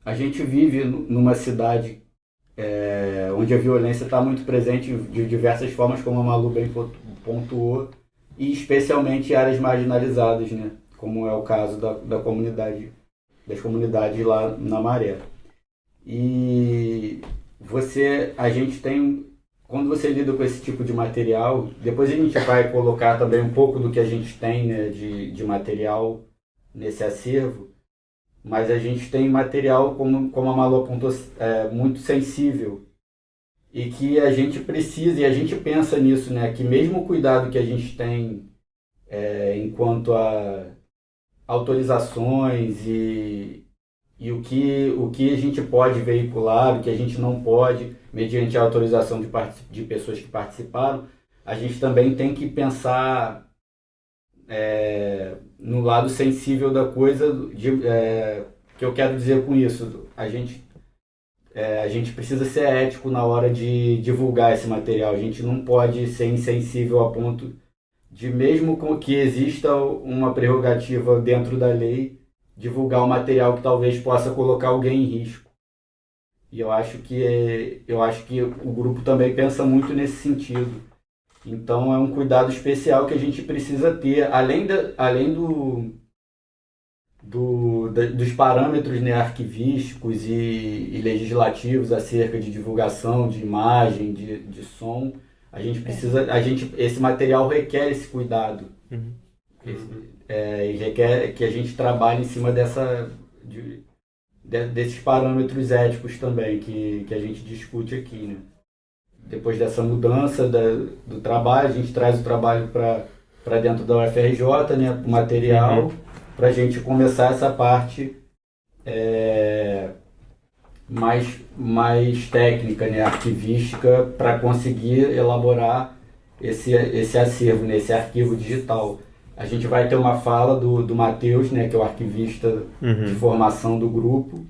a gente vive numa cidade onde a violência está muito presente de diversas formas, como a Malu bem pontuou, e especialmente em áreas marginalizadas, né? Como é o caso das comunidades lá na Maré. E a gente tem... Quando você lida com esse tipo de material, depois a gente vai colocar também um pouco do que a gente tem, né, de material nesse acervo, mas a gente tem material, como a Malu apontou, muito sensível, e que a gente precisa, e a gente pensa nisso, né, que mesmo o cuidado que a gente tem enquanto a autorizações e o que a gente pode veicular, o que a gente não pode, mediante a autorização de pessoas que participaram, a gente também tem que pensar no lado sensível da coisa, O que eu quero dizer com isso? A gente precisa ser ético na hora de divulgar esse material. A gente não pode ser insensível a ponto de, mesmo com que exista uma prerrogativa dentro da lei, divulgar um material que talvez possa colocar alguém em risco. E eu acho que o grupo também pensa muito nesse sentido. Então é um cuidado especial que a gente precisa ter, além dos parâmetros, né, arquivísticos e legislativos acerca de divulgação, de imagem, de som. Esse material requer esse cuidado. E requer que a gente trabalhe em cima desses parâmetros éticos também que a gente discute aqui, né? Depois dessa mudança do trabalho, a gente traz o trabalho para dentro da UFRJ, né, o material, para a gente começar essa parte mais técnica, né, arquivística, para conseguir elaborar esse acervo, né, esse arquivo digital. A gente vai ter uma fala do Matheus, né, que é o arquivista de formação do grupo.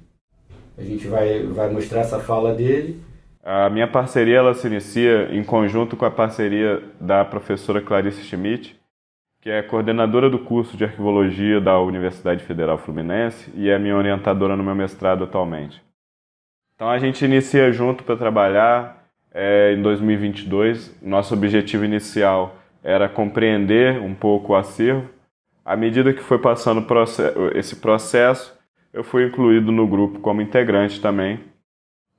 A gente vai mostrar essa fala dele. A minha parceria ela se inicia em conjunto com a parceria da professora Clarice Schmidt, que é coordenadora do curso de Arquivologia da Universidade Federal Fluminense e é minha orientadora no meu mestrado atualmente. Então a gente inicia junto para trabalhar em 2022. Nosso objetivo inicial era compreender um pouco o acervo. À medida que foi passando esse processo, eu fui incluído no grupo como integrante também.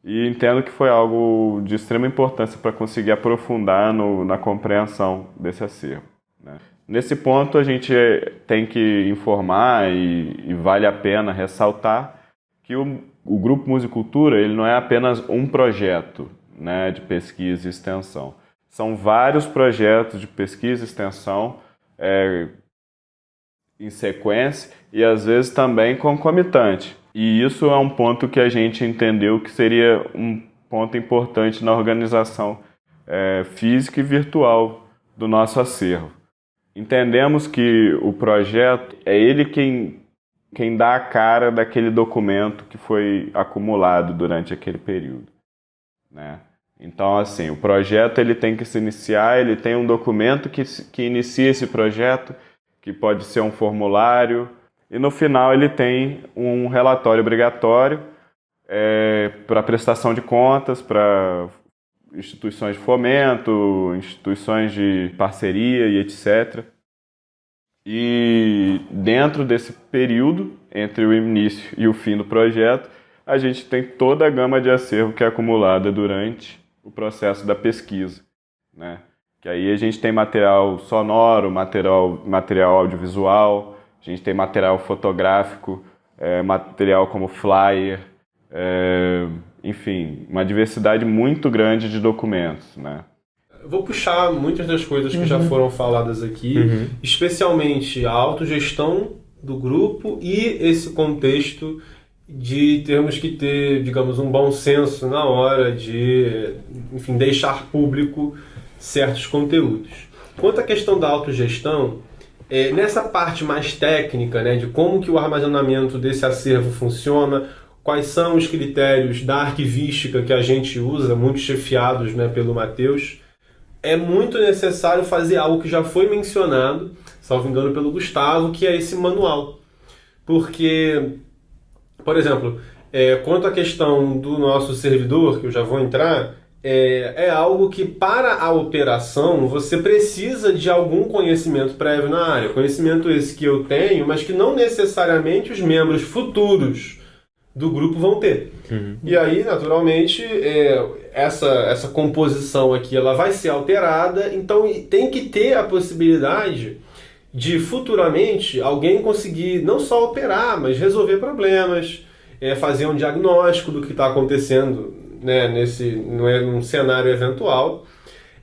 E entendo que foi algo de extrema importância para conseguir aprofundar na compreensão desse acervo, né? Nesse ponto, a gente tem que informar e vale a pena ressaltar que o Grupo Musicultura ele não é apenas um projeto, né, de pesquisa e extensão. São vários projetos de pesquisa e extensão em sequência e às vezes também concomitante. E isso é um ponto que a gente entendeu que seria um ponto importante na organização física e virtual do nosso acervo. Entendemos que o projeto é ele quem dá a cara daquele documento que foi acumulado durante aquele período, né? Então, assim, o projeto ele tem que se iniciar, ele tem um documento que inicia esse projeto, que pode ser um formulário, e no final ele tem um relatório obrigatório para prestação de contas, para instituições de fomento, instituições de parceria e etc. E dentro desse período, entre o início e o fim do projeto, a gente tem toda a gama de acervo que é acumulada durante o processo da pesquisa, né? Que aí a gente tem material sonoro, material audiovisual, a gente tem material fotográfico, material como flyer, enfim, uma diversidade muito grande de documentos, né? Eu vou puxar muitas das coisas que já foram faladas aqui, especialmente a autogestão do grupo e esse contexto de termos que ter, digamos, um bom senso na hora de, enfim, deixar público certos conteúdos. Quanto à questão da autogestão, nessa parte mais técnica, né, de como que o armazenamento desse acervo funciona, quais são os critérios da arquivística que a gente usa, muito chefiados, né, pelo Matheus, é muito necessário fazer algo que já foi mencionado, salvo engano pelo Gustavo, que é esse manual. Porque, por exemplo, quanto à questão do nosso servidor, que eu já vou entrar, é algo que para a operação você precisa de algum conhecimento prévio na área. Conhecimento esse que eu tenho, mas que não necessariamente os membros futuros do grupo vão ter. E aí, naturalmente, essa composição aqui ela vai ser alterada, então tem que ter a possibilidade de futuramente alguém conseguir não só operar, mas resolver problemas, fazer um diagnóstico do que está acontecendo, né, num cenário eventual.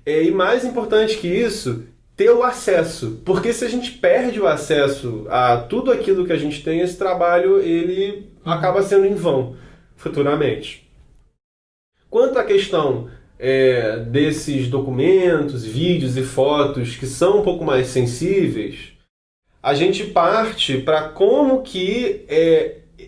E mais importante que isso, ter o acesso. Porque se a gente perde o acesso a tudo aquilo que a gente tem, esse trabalho ele acaba sendo em vão futuramente. Quanto à questão desses documentos, vídeos e fotos que são um pouco mais sensíveis, a gente parte para como que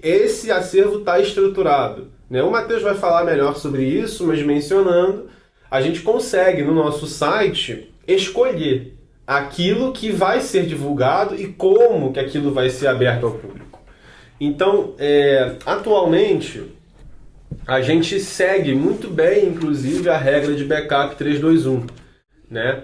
esse acervo está estruturado, né? O Matheus vai falar melhor sobre isso, mas mencionando, a gente consegue no nosso site escolher aquilo que vai ser divulgado e como que aquilo vai ser aberto ao público. Então, atualmente, a gente segue muito bem, inclusive, a regra de backup 321, né?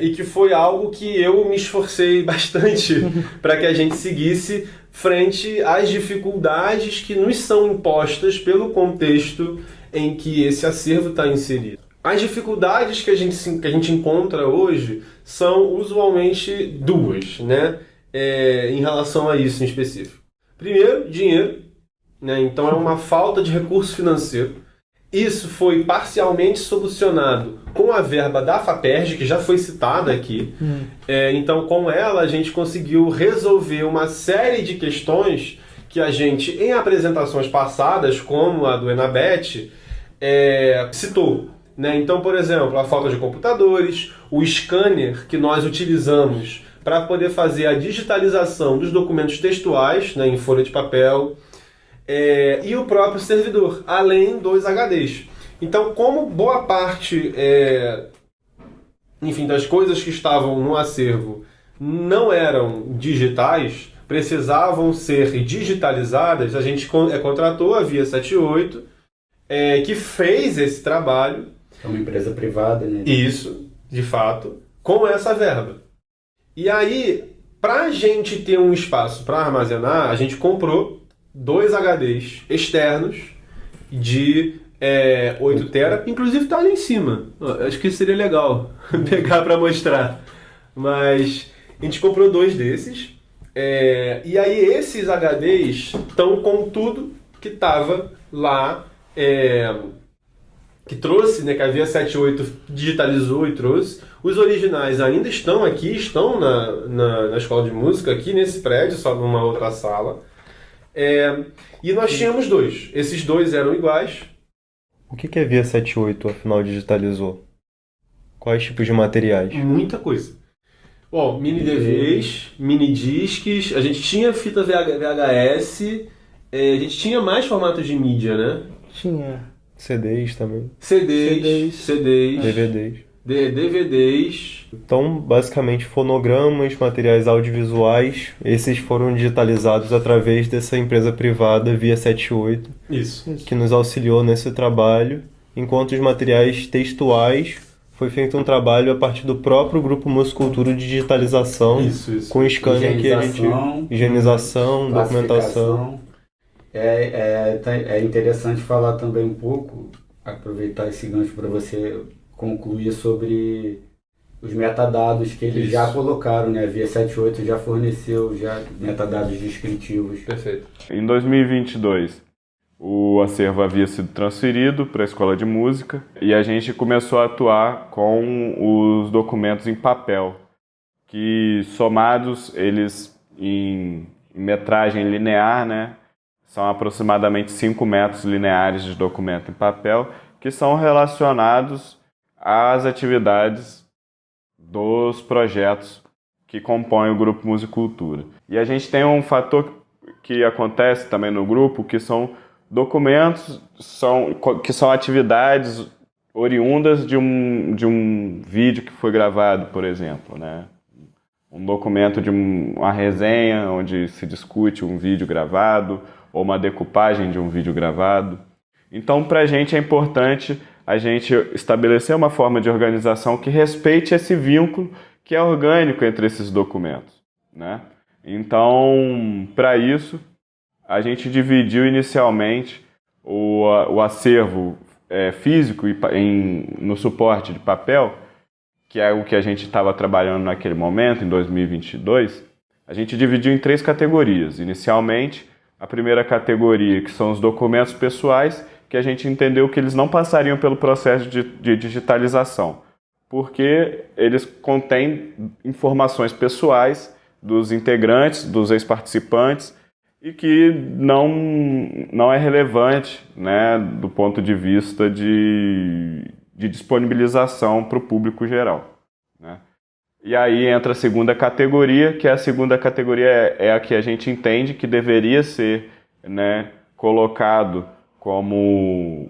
E que foi algo que eu me esforcei bastante para que a gente seguisse frente às dificuldades que nos são impostas pelo contexto em que esse acervo está inserido. As dificuldades que a gente encontra hoje são usualmente duas, né? Em relação a isso em específico. Primeiro, dinheiro, né? Então é uma falta de recurso financeiro. Isso foi parcialmente solucionado com a verba da FAPERJ, que já foi citada aqui. Então, com ela, a gente conseguiu resolver uma série de questões que a gente, em apresentações passadas, como a do Enabet, citou. Né? Então, por exemplo, a falta de computadores, o scanner que nós utilizamos para poder fazer a digitalização dos documentos textuais, né, em folha de papel, e o próprio servidor, além dos HDs. Então, como boa parte das coisas que estavam no acervo não eram digitais, precisavam ser digitalizadas, a gente contratou a Via 78, que fez esse trabalho. É uma empresa privada, né? Isso, de fato, com essa verba. E aí, para a gente ter um espaço para armazenar, a gente comprou 2 HDs externos de 8 TB, inclusive tá ali em cima. Acho que seria legal pegar para mostrar. Mas a gente comprou 2 desses. E aí esses HDs estão com tudo que estava lá, que trouxe, né, que a Via 78 digitalizou e trouxe. Os originais ainda estão aqui, estão na escola de música, aqui nesse prédio, só numa outra sala. E nós tínhamos 2. Esses 2 eram iguais. O que a Via 78, afinal, digitalizou? Quais tipos de materiais? Muita coisa. Bom, mini DVs, mini disques, a gente tinha fita VHS, a gente tinha mais formatos de mídia, né? Tinha. CDs também. CDs. DVDs. Então, basicamente, fonogramas, materiais audiovisuais, esses foram digitalizados através dessa empresa privada Via 78. Isso. Que nos auxiliou nesse trabalho, enquanto os materiais textuais foi feito um trabalho a partir do próprio Grupo Musicultura de digitalização, com scanner que a gente... Higienização, documentação. É interessante falar também um pouco, aproveitar esse gancho para você concluir sobre os metadados que eles já colocaram, né? A Via 78 já forneceu metadados descritivos. Perfeito. Em 2022, o acervo havia sido transferido para a Escola de Música e a gente começou a atuar com os documentos em papel, que somados eles em metragem linear, né? São aproximadamente 5 metros lineares de documento em papel, que são relacionados às atividades dos projetos que compõem o Grupo Musicultura. E a gente tem um fator que acontece também no grupo, que são documentos, que são atividades oriundas de um vídeo que foi gravado, por exemplo, né? Um documento de uma resenha onde se discute um vídeo gravado, ou uma decupagem de um vídeo gravado. Então, para a gente é importante a gente estabelecer uma forma de organização que respeite esse vínculo que é orgânico entre esses documentos, né? Então, para isso, a gente dividiu inicialmente o acervo físico no suporte de papel, que é o que a gente estava trabalhando naquele momento, em 2022, a gente dividiu em 3 categorias. Inicialmente, a primeira categoria, que são os documentos pessoais, que a gente entendeu que eles não passariam pelo processo de digitalização, porque eles contêm informações pessoais dos integrantes, dos ex-participantes, e que não é relevante, né, do ponto de vista de disponibilização para o público geral, né? E aí entra a segunda categoria, que a segunda categoria é a que a gente entende que deveria ser, né, colocado como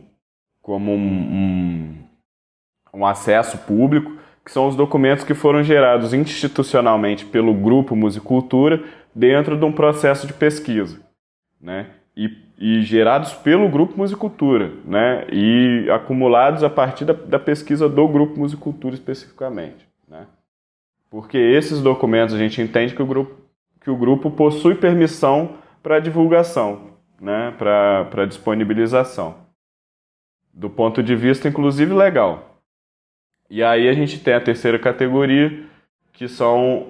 um acesso público, que são os documentos que foram gerados institucionalmente pelo Grupo Musicultura dentro de um processo de pesquisa, né? E gerados pelo Grupo Musicultura, né? E acumulados a partir da pesquisa do Grupo Musicultura especificamente, né? Porque esses documentos a gente entende que o grupo possui permissão para divulgação, né? Para disponibilização, do ponto de vista inclusive legal. E aí a gente tem a terceira categoria, que são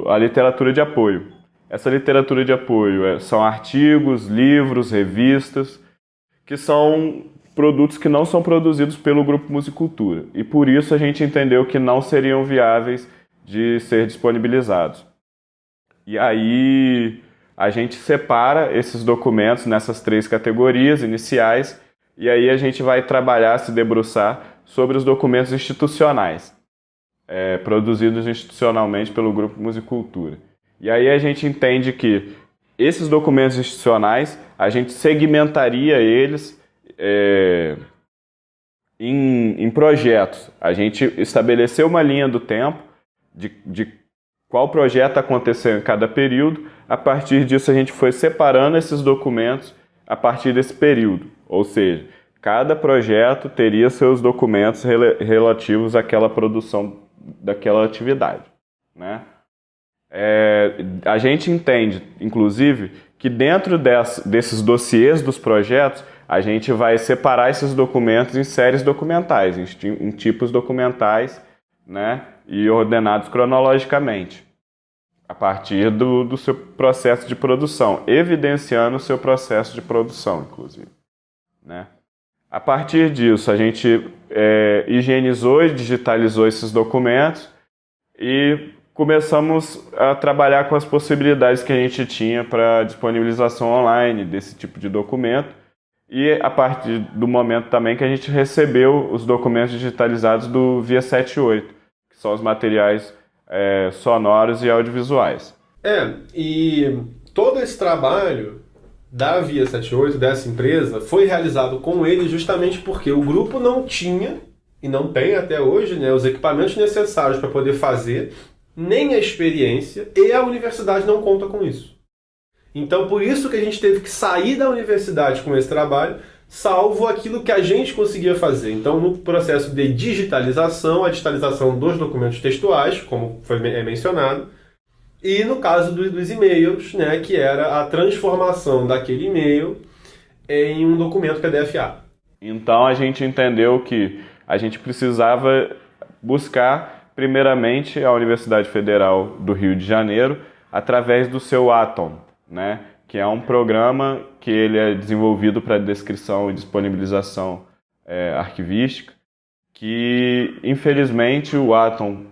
a literatura de apoio. Essa literatura de apoio são artigos, livros, revistas, que são produtos que não são produzidos pelo Grupo Musicultura. E por isso a gente entendeu que não seriam viáveis de ser disponibilizados. E aí a gente separa esses documentos nessas 3 categorias iniciais, e aí a gente vai trabalhar, se debruçar sobre os documentos institucionais, produzidos institucionalmente pelo Grupo Musicultura. E aí a gente entende que esses documentos institucionais, a gente segmentaria eles em projetos. A gente estabeleceu uma linha do tempo de qual projeto aconteceu em cada período. A partir disso, a gente foi separando esses documentos a partir desse período. Ou seja, cada projeto teria seus documentos relativos àquela produção daquela atividade, né? A gente entende, inclusive, que dentro desses dossiês dos projetos, a gente vai separar esses documentos em séries documentais, em tipos documentais, né? E ordenados cronologicamente, a partir do seu processo de produção, evidenciando o seu processo de produção, inclusive, né? A partir disso, a gente higienizou e digitalizou esses documentos e começamos a trabalhar com as possibilidades que a gente tinha para disponibilização online desse tipo de documento, e a partir do momento também que a gente recebeu os documentos digitalizados do Via 78, que são os materiais sonoros e audiovisuais. E todo esse trabalho da Via 78, dessa empresa, foi realizado com ele justamente porque o grupo não tinha, e não tem até hoje, né, os equipamentos necessários para poder fazer, nem a experiência, e a universidade não conta com isso. Então, por isso que a gente teve que sair da universidade com esse trabalho, salvo aquilo que a gente conseguia fazer. Então, no processo de digitalização, a digitalização dos documentos textuais, como foi mencionado, e no caso dos e-mails, né, que era a transformação daquele e-mail em um documento PDF-A. Então, a gente entendeu que a gente precisava buscar, primeiramente, a Universidade Federal do Rio de Janeiro, através do seu Atom, né, que é um programa que ele é desenvolvido para descrição e disponibilização arquivística, que, infelizmente, o Atom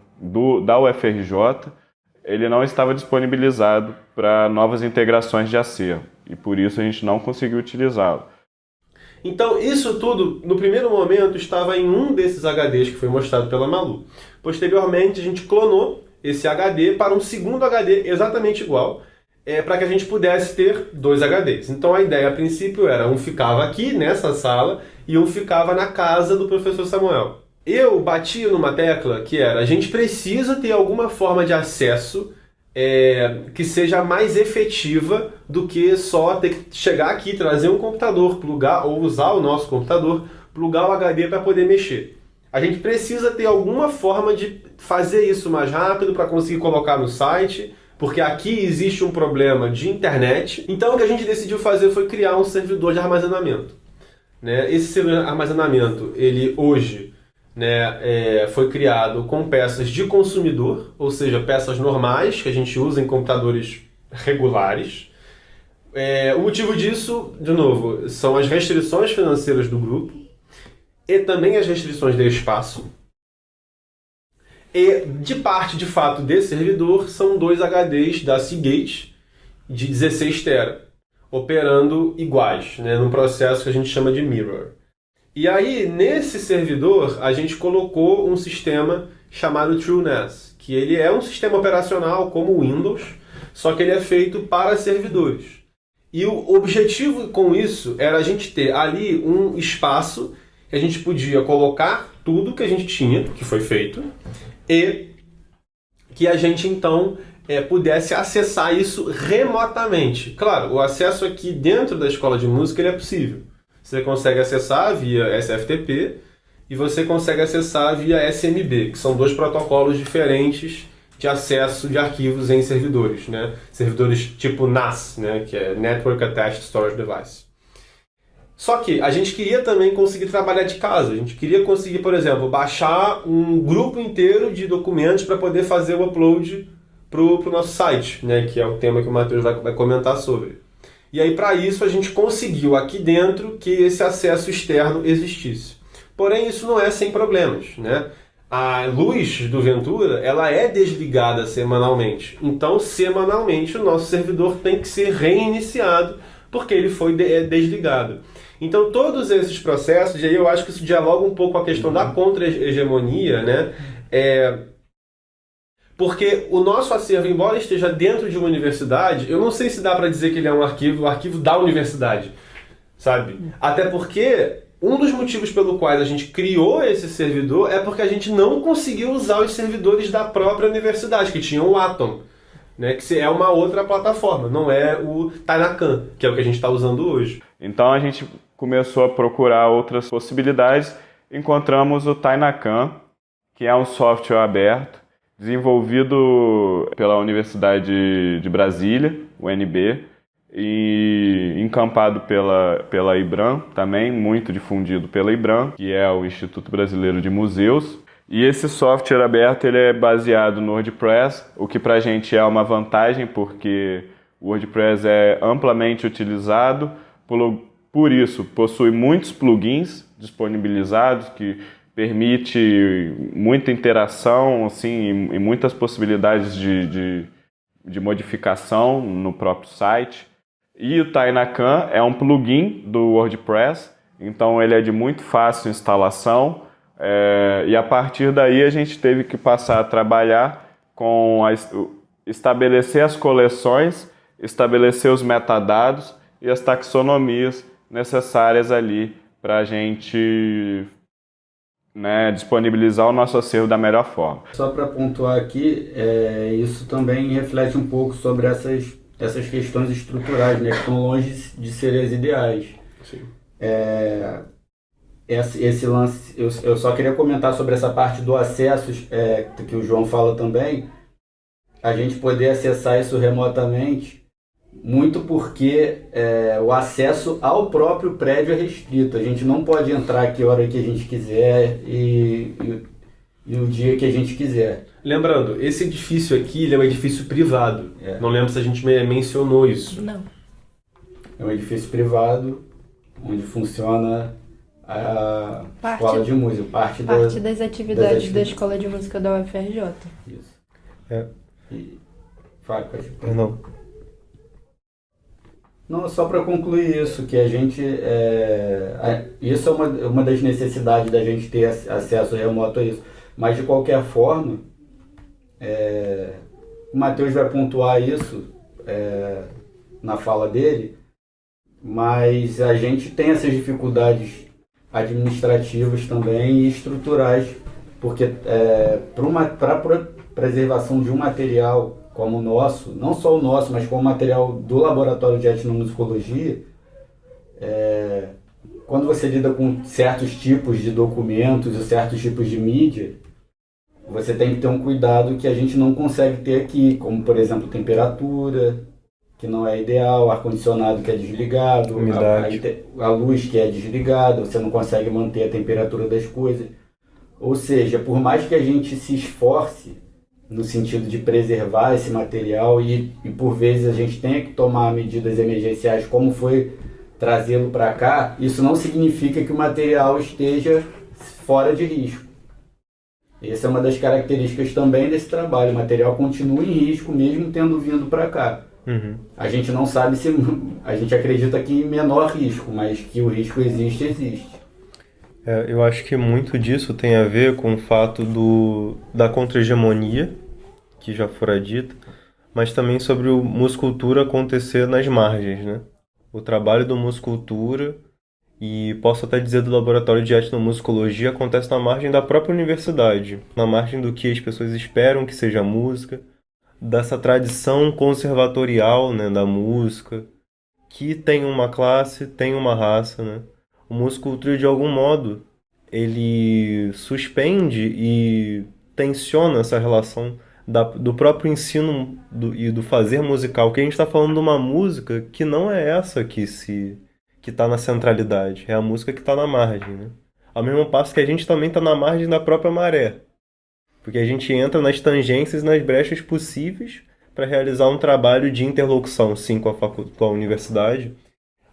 da UFRJ, ele não estava disponibilizado para novas integrações de acervo, e por isso a gente não conseguiu utilizá-lo. Então, isso tudo, no primeiro momento, estava em um desses HDs que foi mostrado pela Malu. Posteriormente, a gente clonou esse HD para um segundo HD exatamente igual, para que a gente pudesse ter 2 HDs. Então, a ideia, a princípio, era um ficava aqui, nessa sala, e um ficava na casa do professor Samuel. Eu batia numa tecla que era, a gente precisa ter alguma forma de acesso que seja mais efetiva do que só ter que chegar aqui, trazer um computador, plugar, ou usar o nosso computador, plugar o HD para poder mexer. A gente precisa ter alguma forma de fazer isso mais rápido para conseguir colocar no site, porque aqui existe um problema de internet. Então o que a gente decidiu fazer foi criar um servidor de armazenamento, né? Esse servidor de armazenamento, ele hoje, né, foi criado com peças de consumidor, ou seja, peças normais que a gente usa em computadores regulares. O motivo disso, de novo, são as restrições financeiras do grupo e também as restrições de espaço. E de parte, de fato, desse servidor são 2 HDs da Seagate de 16 TB, operando iguais, né, num processo que a gente chama de mirror. E aí, nesse servidor, a gente colocou um sistema chamado TrueNAS, que ele é um sistema operacional como o Windows, só que ele é feito para servidores. E o objetivo com isso era a gente ter ali um espaço que a gente podia colocar tudo que a gente tinha, que foi feito, e que a gente então pudesse acessar isso remotamente. Claro, o acesso aqui dentro da escola de música ele é possível. Você consegue acessar via SFTP e você consegue acessar via SMB, que são 2 protocolos diferentes de acesso de arquivos em servidores, né? Servidores tipo NAS, né? Que é Network Attached Storage Device. Só que a gente queria também conseguir trabalhar de casa. A gente queria conseguir, por exemplo, baixar um grupo inteiro de documentos para poder fazer o upload para o nosso site, né? Que é o tema que o Matheus vai comentar sobre. E aí, para isso, a gente conseguiu aqui dentro que esse acesso externo existisse. Porém, isso não é sem problemas, né? A luz do Ventura, ela é desligada semanalmente. Então, semanalmente, o nosso servidor tem que ser reiniciado porque ele foi desligado. Então, todos esses processos, e aí eu acho que isso dialoga um pouco com a questão da contra-hegemonia, né? Porque o nosso acervo, embora esteja dentro de uma universidade, eu não sei se dá para dizer que ele é um arquivo da universidade, sabe? Até porque um dos motivos pelo quais a gente criou esse servidor é porque a gente não conseguiu usar os servidores da própria universidade, que tinham o Atom, né? Que é uma outra plataforma, não é o Tainacan, que é o que a gente está usando hoje. Então a gente começou a procurar outras possibilidades, encontramos o Tainacan, que é um software aberto, desenvolvido pela Universidade de Brasília, UNB, e encampado pela IBRAM, também muito difundido pela IBRAM, que é o Instituto Brasileiro de Museus. E esse software aberto ele é baseado no WordPress, o que para a gente é uma vantagem, porque o WordPress é amplamente utilizado, por isso possui muitos plugins disponibilizados que permite muita interação assim, e muitas possibilidades de modificação no próprio site. E o Tainacan é um plugin do WordPress, então ele é de muito fácil instalação, e a partir daí a gente teve que passar a trabalhar com estabelecer as coleções, estabelecer os metadados e as taxonomias necessárias ali para a gente disponibilizar o nosso acervo da melhor forma. Só para pontuar aqui, isso também reflete um pouco sobre essas questões estruturais, né, que estão longe de serem as ideais. Sim. Esse lance, eu só queria comentar sobre essa parte do acesso, que o João fala também, a gente poder acessar isso remotamente, muito porque o acesso ao próprio prédio é restrito. A gente não pode entrar aqui a hora que a gente quiser e o dia que a gente quiser. Lembrando, esse edifício aqui ele é um edifício privado. Não lembro se a gente mencionou isso. Não. É um edifício privado onde funciona a escola de música. Parte das atividades da escola de música da UFRJ. Isso. Não, só para concluir isso, que a gente... isso é uma das necessidades da gente ter acesso remoto a isso. Mas, de qualquer forma, o Matheus vai pontuar isso na fala dele, mas a gente tem essas dificuldades administrativas também e estruturais, porque para a preservação de um material como o nosso, não só o nosso, mas como o material do Laboratório de Etnomusicologia, quando você lida com certos tipos de documentos e certos tipos de mídia, você tem que ter um cuidado que a gente não consegue ter aqui, como, por exemplo, temperatura, que não é ideal, ar-condicionado que é desligado, a luz que é desligada, você não consegue manter a temperatura das coisas. Ou seja, por mais que a gente se esforce no sentido de preservar esse material e por vezes a gente tenha que tomar medidas emergenciais, como foi trazê-lo para cá, isso não significa que o material esteja fora de risco. Essa é uma das características também desse trabalho. O material continua em risco mesmo tendo vindo para cá. Uhum. A gente não sabe se... A gente acredita que em menor risco, mas que o risco existe. Eu acho que muito disso tem a ver com o fato da contra-hegemonia, que já fora dita, mas também sobre o muscultura acontecer nas margens, né? O trabalho do muscultura, e posso até dizer do laboratório de etnomusicologia, acontece na margem da própria universidade, na margem do que as pessoas esperam que seja música, dessa tradição conservatorial, né, da música, que tem uma classe, tem uma raça, né? O muscultura, de algum modo, ele suspende e tensiona essa relação do próprio ensino e do fazer musical, que a gente está falando de uma música que não é essa que está na centralidade, é a música que está na margem, né? Ao mesmo passo que a gente também está na margem da própria maré, porque a gente entra nas tangências e nas brechas possíveis para realizar um trabalho de interlocução, sim, com a universidade,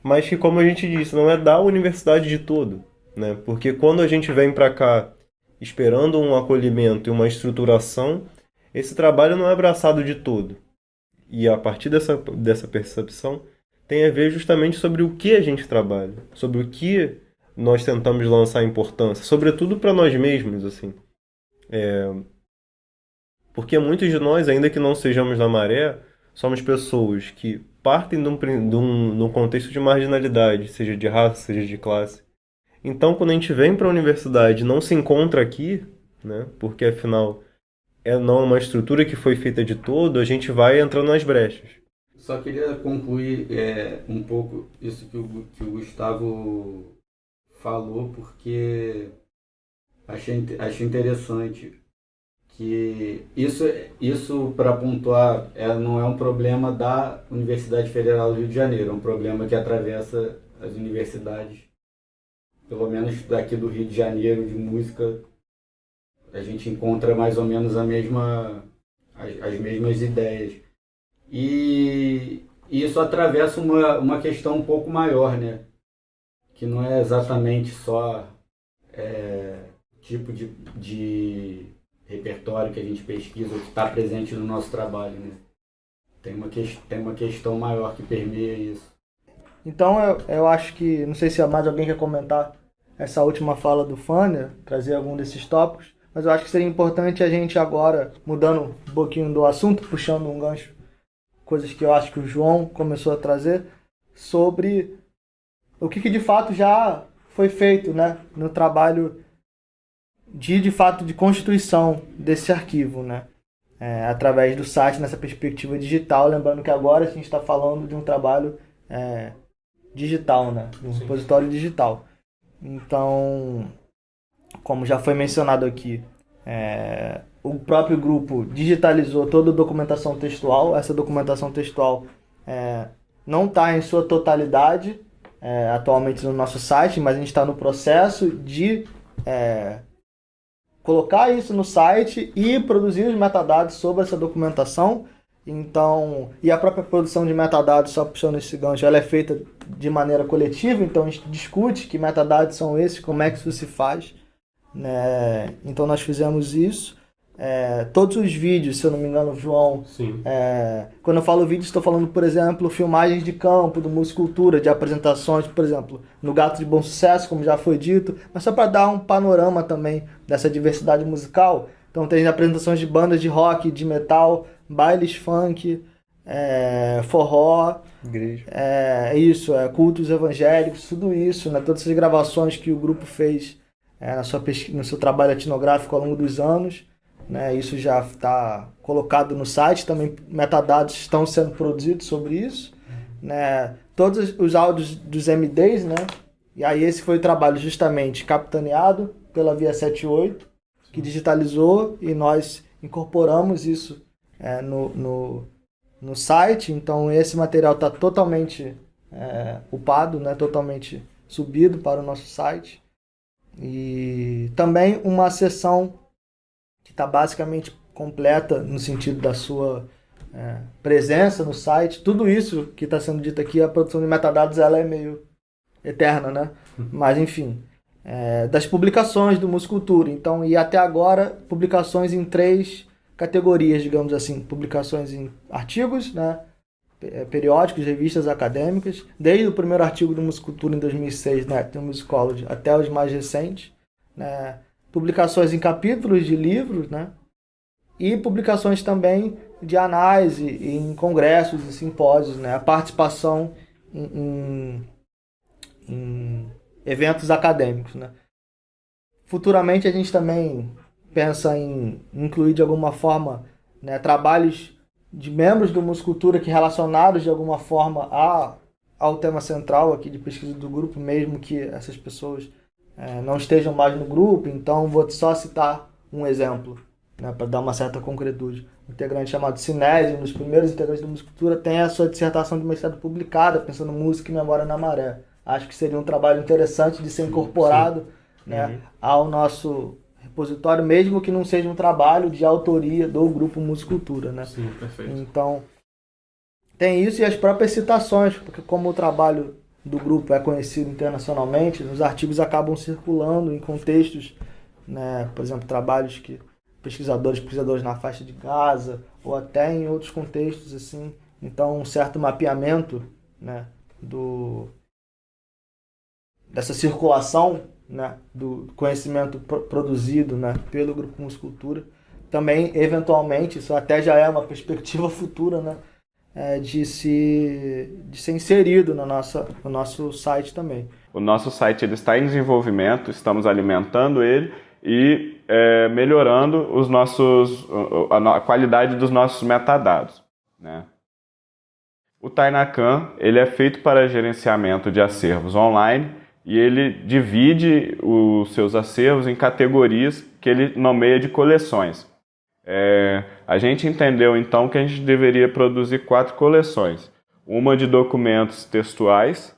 mas que, como a gente disse, não é da universidade de todo, né? Porque quando a gente vem para cá esperando um acolhimento e uma estruturação, esse trabalho não é abraçado de todo. E a partir dessa percepção, tem a ver justamente sobre o que a gente trabalha, sobre o que nós tentamos lançar importância, sobretudo para nós mesmos, assim. Porque muitos de nós, ainda que não sejamos da maré, somos pessoas que partem de um contexto de marginalidade, seja de raça, seja de classe. Então, quando a gente vem para a universidade e não se encontra aqui, né, porque afinal não é uma estrutura que foi feita de todo, a gente vai entrando nas brechas. Só queria concluir um pouco isso que o Gustavo falou, porque achei interessante que isso para pontuar, não é um problema da Universidade Federal do Rio de Janeiro, é um problema que atravessa as universidades, pelo menos daqui do Rio de Janeiro, de música. A gente encontra mais ou menos as mesmas ideias. E isso atravessa uma questão um pouco maior, né? Que não é exatamente só tipo de repertório que a gente pesquisa, que está presente no nosso trabalho, né? Tem uma questão maior que permeia isso. Então eu acho que, não sei se mais alguém quer comentar essa última fala do Fanner, trazer algum desses tópicos, mas eu acho que seria importante a gente agora, mudando um pouquinho do assunto, puxando um gancho, coisas que eu acho que o João começou a trazer, sobre o que de fato já foi feito, né, no trabalho de fato de constituição desse arquivo, né, através do site, nessa perspectiva digital, lembrando que agora a gente está falando de um trabalho digital, né, de um repositório digital. Então, como já foi mencionado aqui, o próprio grupo digitalizou toda a documentação textual. Essa documentação textual não está em sua totalidade atualmente no nosso site, mas a gente está no processo de colocar isso no site e produzir os metadados sobre essa documentação. Então, e a própria produção de metadados, só puxando esse gancho, ela é feita de maneira coletiva, então a gente discute que metadados são esses, como é que isso se faz, né? Então nós fizemos isso. Todos os vídeos, se eu não me engano, João, quando eu falo vídeo, estou falando, por exemplo, filmagens de campo, do Musicultura, de apresentações, por exemplo, no Gato de Bom Sucesso, como já foi dito, mas só para dar um panorama também dessa diversidade musical. Então tem apresentações de bandas de rock, de metal, bailes funk, forró, igreja. Cultos evangélicos, tudo isso, né? Todas essas gravações que o grupo fez no seu trabalho etnográfico ao longo dos anos, né? Isso já está colocado no site, também metadados estão sendo produzidos sobre isso, né? Todos os áudios dos MDs, né? E aí esse foi o trabalho justamente capitaneado pela Via 78, que digitalizou, e nós incorporamos isso no site. Então esse material está totalmente upado, né? Totalmente subido para o nosso site. E também uma seção que está basicamente completa no sentido da sua presença no site. Tudo isso que está sendo dito aqui, a produção de metadados, ela é meio eterna, né? Mas enfim, das publicações do Musicultura. Então, e até agora, publicações em 3 categorias, digamos assim. Publicações em artigos, né? periódicos, revistas acadêmicas, desde o primeiro artigo do Musicultura em 2006, né, tem o Musicology, até os mais recentes, né, publicações em capítulos de livros, né, e publicações também de análise em congressos e simpósios, né, a participação em eventos acadêmicos, né. Futuramente a gente também pensa em incluir de alguma forma, né, trabalhos de membros do Musicultura que relacionados de alguma forma ao tema central aqui de pesquisa do grupo, mesmo que essas pessoas não estejam mais no grupo. Então vou só citar um exemplo, né, para dar uma certa concretude. Um integrante chamado Sinésio, um dos primeiros integrantes do Musicultura, tem a sua dissertação de mestrado publicada, pensando música e memória na maré. Acho que seria um trabalho interessante de ser incorporado, né, ao nosso repositório, mesmo que não seja um trabalho de autoria do grupo Musicultura, né? Sim, perfeito. Então, tem isso e as próprias citações, porque como o trabalho do grupo é conhecido internacionalmente, os artigos acabam circulando em contextos, né, por exemplo, trabalhos que pesquisadores na faixa de Gaza, ou até em outros contextos, assim. Então, um certo mapeamento, né, dessa circulação, né, do conhecimento produzido, né, pelo grupo Musicultura. Também, eventualmente, isso até já é uma perspectiva futura, né, de ser inserido no nosso site também. O nosso site ele está em desenvolvimento, estamos alimentando ele e melhorando a qualidade dos nossos metadados, né? O Tainacan ele é feito para gerenciamento de acervos online e ele divide os seus acervos em categorias que ele nomeia de coleções. A gente entendeu então que a gente deveria produzir 4 coleções. Uma de documentos textuais,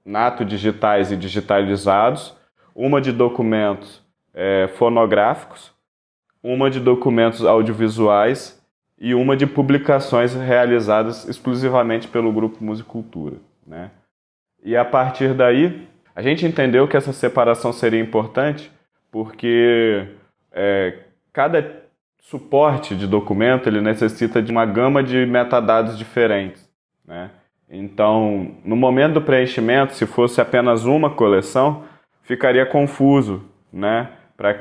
nato-digitais e digitalizados, uma de documentos fonográficos, uma de documentos audiovisuais e uma de publicações realizadas exclusivamente pelo grupo Musicultura, né? E a partir daí, a gente entendeu que essa separação seria importante porque cada suporte de documento ele necessita de uma gama de metadados diferentes, né? Então, no momento do preenchimento, se fosse apenas uma coleção, ficaria confuso, né, para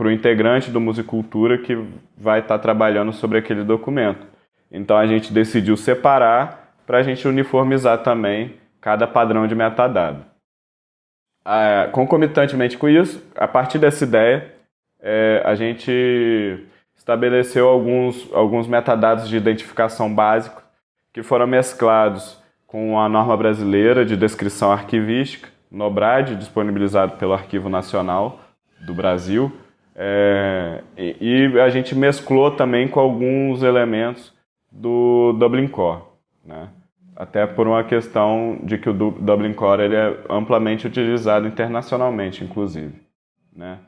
o integrante do Musicultura que vai estar trabalhando sobre aquele documento. Então, a gente decidiu separar para a gente uniformizar também cada padrão de metadado. Concomitantemente com isso, a partir dessa ideia, a gente estabeleceu alguns metadados de identificação básicos que foram mesclados com a norma brasileira de descrição arquivística, NOBRAD, disponibilizado pelo Arquivo Nacional do Brasil, e a gente mesclou também com alguns elementos do Dublin Core, né? Até por uma questão de que o Dublin Core ele é amplamente utilizado internacionalmente, inclusive, né?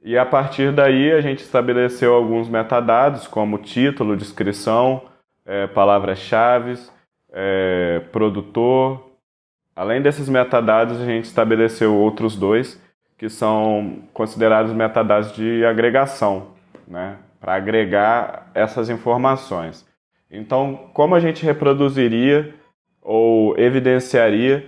E a partir daí a gente estabeleceu alguns metadados, como título, descrição, palavras-chave, produtor. Além desses metadados, a gente estabeleceu outros 2, que são considerados metadados de agregação, né? Para agregar essas informações. Então, como a gente reproduziria ou evidenciaria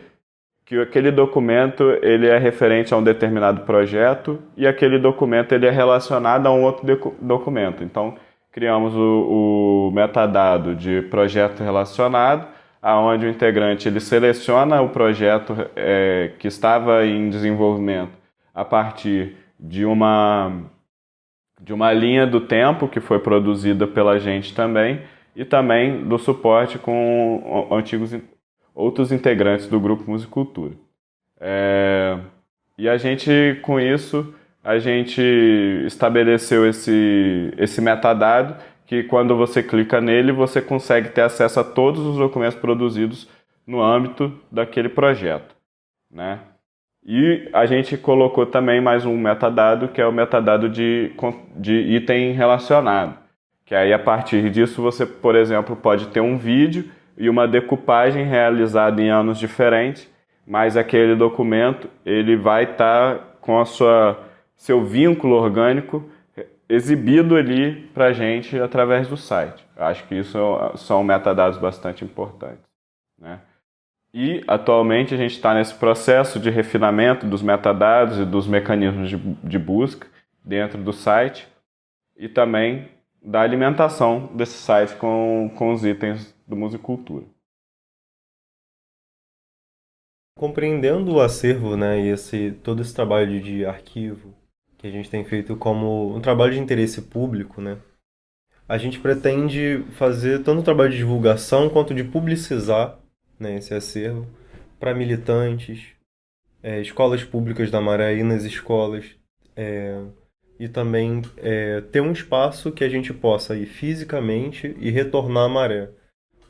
que aquele documento ele é referente a um determinado projeto e aquele documento ele é relacionado a um outro documento. Então, criamos o metadado de projeto relacionado, aonde o integrante ele seleciona o projeto que estava em desenvolvimento a partir de uma linha do tempo que foi produzida pela gente também, e também do suporte com outros integrantes do grupo Musicultura. E a gente, com isso, a gente estabeleceu esse metadado que quando você clica nele, você consegue ter acesso a todos os documentos produzidos no âmbito daquele projeto, né? E a gente colocou também mais um metadado, que é o metadado de item relacionado. Que aí, a partir disso, você, por exemplo, pode ter um vídeo e uma decupagem realizada em anos diferentes, mas aquele documento ele vai estar com seu vínculo orgânico exibido ali para a gente através do site. Acho que isso são metadados bastante importantes, né? E, atualmente, a gente está nesse processo de refinamento dos metadados e dos mecanismos de busca dentro do site e também da alimentação desse site com os itens do Musicultura. Compreendendo o acervo, né, e todo esse trabalho de arquivo que a gente tem feito como um trabalho de interesse público, né, a gente pretende fazer tanto um trabalho de divulgação quanto de publicizar, né, esse acervo para militantes, escolas públicas da Maré, ir nas escolas, e também ter um espaço que a gente possa ir fisicamente e retornar à Maré.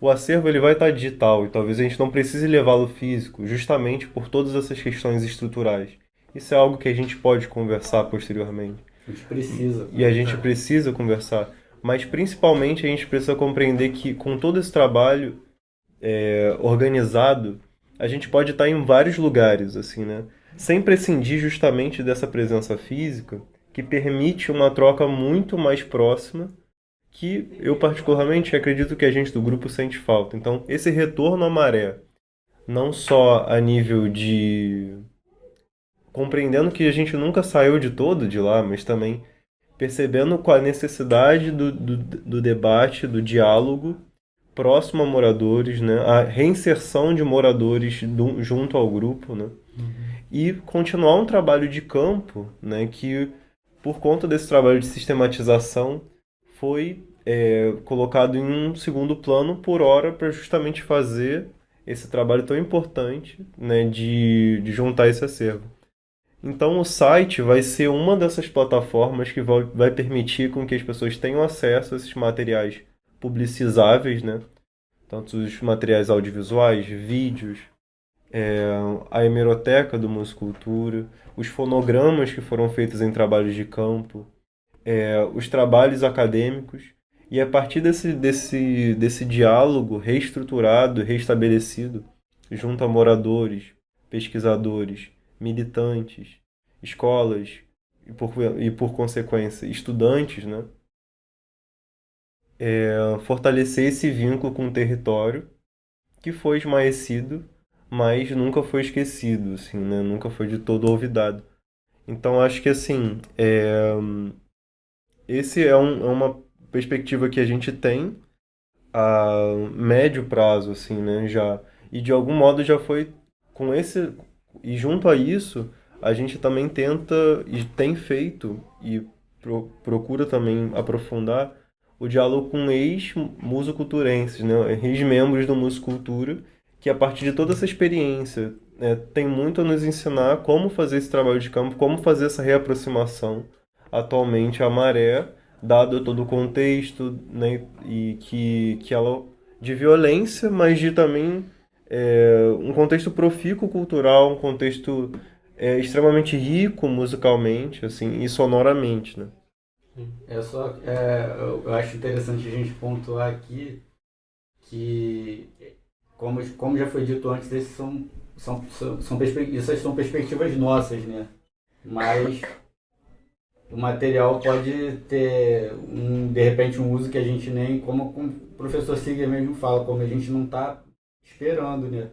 O acervo ele vai estar digital e talvez a gente não precise levá-lo físico, justamente por todas essas questões estruturais. Isso é algo que a gente pode conversar posteriormente. A gente precisa. E a gente precisa conversar. Mas principalmente a gente precisa compreender que com todo esse trabalho organizado, a gente pode estar em vários lugares, assim, né? Sem prescindir justamente dessa presença física, que permite uma troca muito mais próxima, que eu particularmente acredito que a gente do grupo sente falta. Então, esse retorno à Maré, não só a nível de compreendendo que a gente nunca saiu de lá, mas também percebendo qual a necessidade do debate, do diálogo próximo a moradores, né? A reinserção de moradores junto ao grupo, né? E continuar um trabalho de campo, né? Que, por conta desse trabalho de sistematização, foi colocado em um segundo plano por hora para justamente fazer esse trabalho tão importante, né? De juntar esse acervo. Então o site vai ser uma dessas plataformas que vai permitir com que as pessoas tenham acesso a esses materiais publicizáveis, né? Tanto os materiais audiovisuais, vídeos, a hemeroteca do Musicultura, os fonogramas que foram feitos em trabalhos de campo, os trabalhos acadêmicos, e a partir desse diálogo reestruturado, restabelecido, junto a moradores, pesquisadores, militantes, escolas e por consequência estudantes, né? Fortalecer esse vínculo com o território que foi esmaecido, mas nunca foi esquecido, assim, né? Nunca foi de todo olvidado. Então acho que assim, esse é uma perspectiva que a gente tem a médio prazo, assim, né? Já, e de algum modo já foi com esse. E junto a isso, a gente também tenta e tem feito e procura também aprofundar o diálogo com ex-musiculturenses, né? Ex-membros do Musicultura, que a partir de toda essa experiência, né, tem muito a nos ensinar como fazer esse trabalho de campo, como fazer essa reaproximação atualmente à Maré, dado todo o contexto, né, e que ela de violência, mas de também um contexto profícuo cultural, um contexto extremamente rico musicalmente, assim, e sonoramente, né? Eu acho interessante a gente pontuar aqui que, como já foi dito antes, essas são perspectivas nossas, né? Mas o material pode ter, de repente, um uso que a gente nem, como o professor Siger mesmo fala, como a gente não está esperando, né?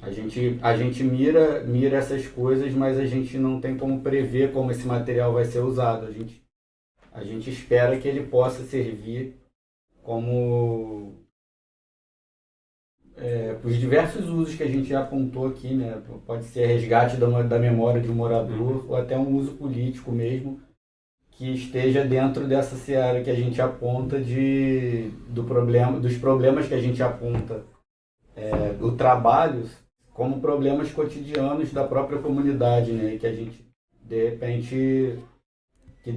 A gente mira essas coisas, mas a gente não tem como prever como esse material vai ser usado. A gente espera que ele possa servir como os diversos usos que a gente já apontou aqui, né? Pode ser resgate da memória de um morador ou até um uso político mesmo que esteja dentro dessa seara que a gente aponta dos problemas que a gente aponta do trabalho como problemas cotidianos da própria comunidade, né? Que a gente de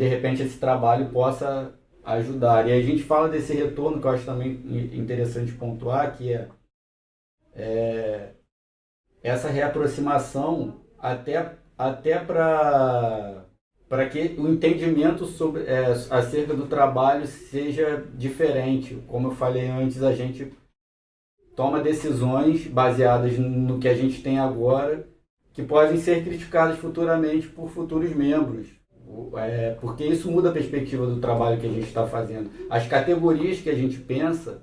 repente esse trabalho possa ajudar. E a gente fala desse retorno, que eu acho também interessante pontuar, que essa reaproximação até para que o entendimento acerca do trabalho seja diferente. Como eu falei antes, a gente toma decisões baseadas no que a gente tem agora, que podem ser criticadas futuramente por futuros membros Porque isso muda a perspectiva do trabalho que a gente está fazendo. As categorias que a gente pensa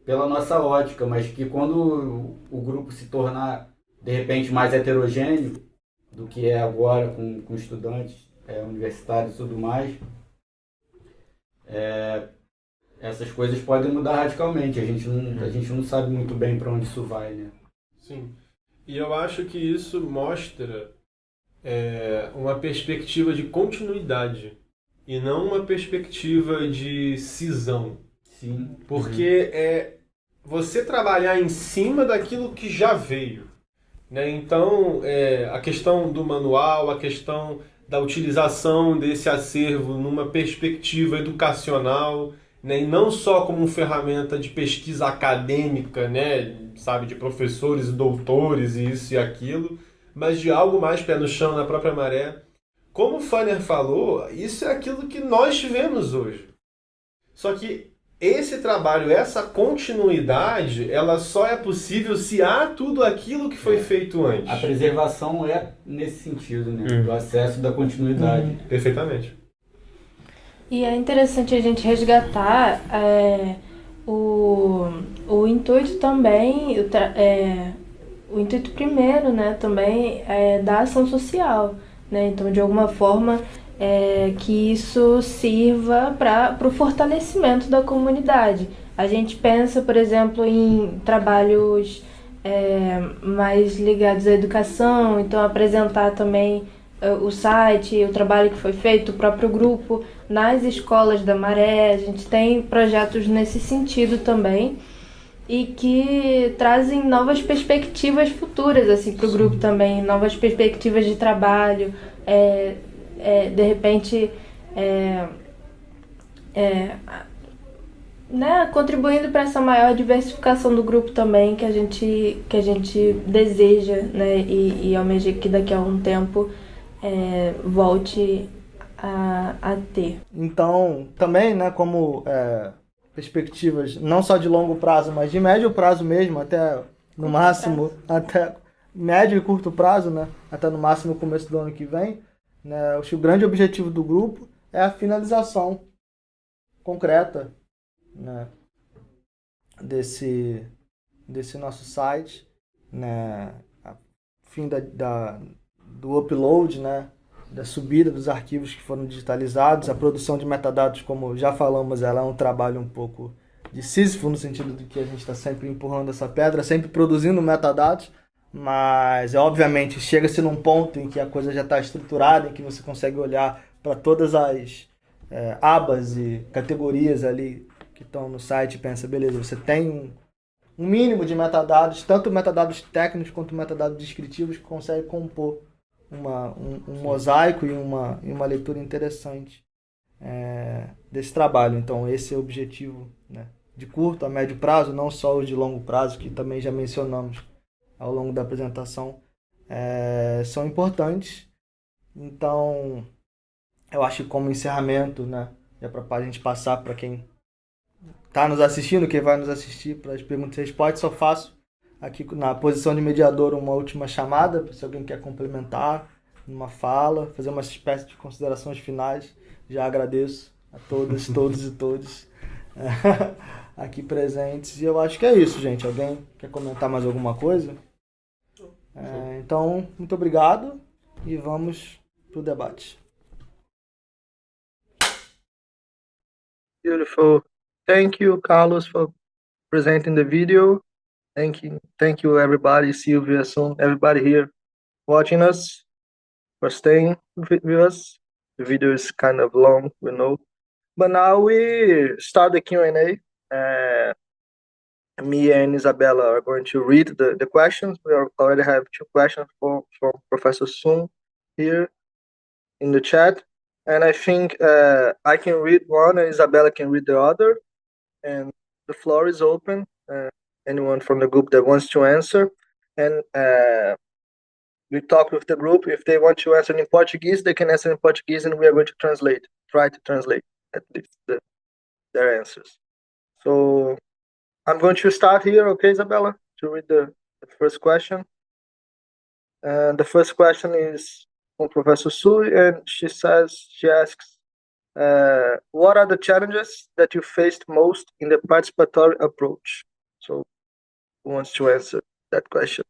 pela nossa ótica, mas que quando o grupo se tornar, de repente, mais heterogêneo do que é agora com estudantes universitários e tudo mais, essas coisas podem mudar radicalmente. A gente não sabe muito bem para onde isso vai, né? Sim. E eu acho que isso mostra uma perspectiva de continuidade e não uma perspectiva de cisão. Sim. Porque você trabalhar em cima daquilo que já veio, né? Então, a questão do manual, a questão da utilização desse acervo numa perspectiva educacional, né? E não só como uma ferramenta de pesquisa acadêmica, né? Sabe, de professores e doutores e isso e aquilo, mas de algo mais pé no chão, na própria maré. Como o Fanner falou, isso é aquilo que nós tivemos hoje. Só que esse trabalho, essa continuidade, ela só é possível se há tudo aquilo que foi feito antes. A preservação é nesse sentido, né? Do acesso da continuidade. Perfeitamente. E é interessante a gente resgatar o intuito também, o intuito primeiro, né, também da ação social, né? Então, de alguma forma, que isso sirva para o fortalecimento da comunidade. A gente pensa, por exemplo, em trabalhos mais ligados à educação, então apresentar também o site, o trabalho que foi feito, o próprio grupo, nas escolas da Maré. A gente tem projetos nesse sentido também e que trazem novas perspectivas futuras assim, para o grupo também, novas perspectivas de trabalho, de repente né, contribuindo para essa maior diversificação do grupo também que a gente deseja, né, e almeja que daqui a um tempo volte a ter. Então, também, né, como perspectivas não só de longo prazo, mas de médio prazo mesmo, até no máximo, até médio e curto prazo, né, até no máximo começo do ano que vem, né, acho que o grande objetivo do grupo é a finalização concreta, né, desse nosso site, né, a fim do upload, né, da subida dos arquivos que foram digitalizados, a produção de metadados, como já falamos, ela é um trabalho um pouco de Sísifo, no sentido de que a gente está sempre empurrando essa pedra, sempre produzindo metadados, mas obviamente chega-se num ponto em que a coisa já está estruturada, em que você consegue olhar para todas as abas e categorias ali que estão no site e pensa, beleza, você tem um mínimo de metadados, tanto metadados técnicos quanto metadados descritivos, que consegue compor um mosaico e uma leitura interessante desse trabalho. Então esse é o objetivo, né, de curto a médio prazo, não só os de longo prazo, que também já mencionamos ao longo da apresentação, são importantes. Então eu acho que como encerramento, né, é para a gente passar para quem está nos assistindo, quem vai nos assistir, para as perguntas e respostas, só faço aqui na posição de mediador uma última chamada, se alguém quer complementar uma fala, fazer uma espécie de considerações finais. Já agradeço a todas, todos e todos aqui presentes. E eu acho que é isso, gente. Alguém quer comentar mais alguma coisa? Então, muito obrigado e vamos para o debate. Beautiful. Thank you, Carlos, for presenting the video. Thank you, everybody, Sylvia, Sun, everybody here watching us, for staying with us. The video is kind of long, we know. But now we start the Q&A. Me and Isabella are going to read the questions. We already have 2 questions from Professor Sun here in the chat. And I think I can read one and Isabella can read the other. And the floor is open. Anyone from the group that wants to answer. And we talk with the group. If they want to answer in Portuguese, they can answer in Portuguese, and we are going to try to translate at least their answers. So I'm going to start here, okay, Isabella, to read the first question. And the first question is from Professor Sui, and she asks, what are the challenges that you faced most in the participatory approach? So, who wants to answer that question?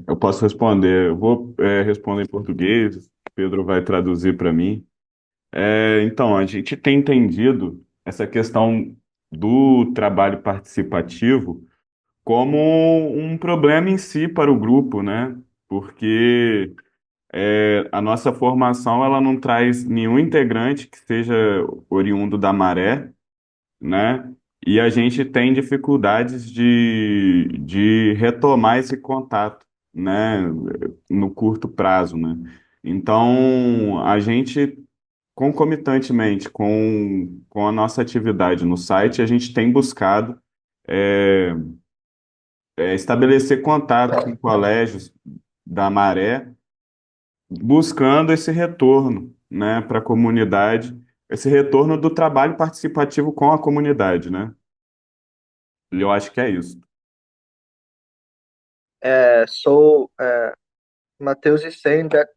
Eu posso responder. Eu vou responder em português. Pedro vai traduzir para mim. Então, a gente tem entendido essa questão do trabalho participativo como um problema em si para o grupo, né? Porque a nossa formação ela não traz nenhum integrante que seja oriundo da Maré, né? E a gente tem dificuldades de retomar esse contato, né? No curto prazo, né? Então, a gente, concomitantemente com a nossa atividade no site, a gente tem buscado é, estabelecer contato com colégios da Maré, buscando esse retorno, né, para a comunidade, esse retorno do trabalho participativo com a comunidade, né? Eu acho que é isso. So Mateus is saying that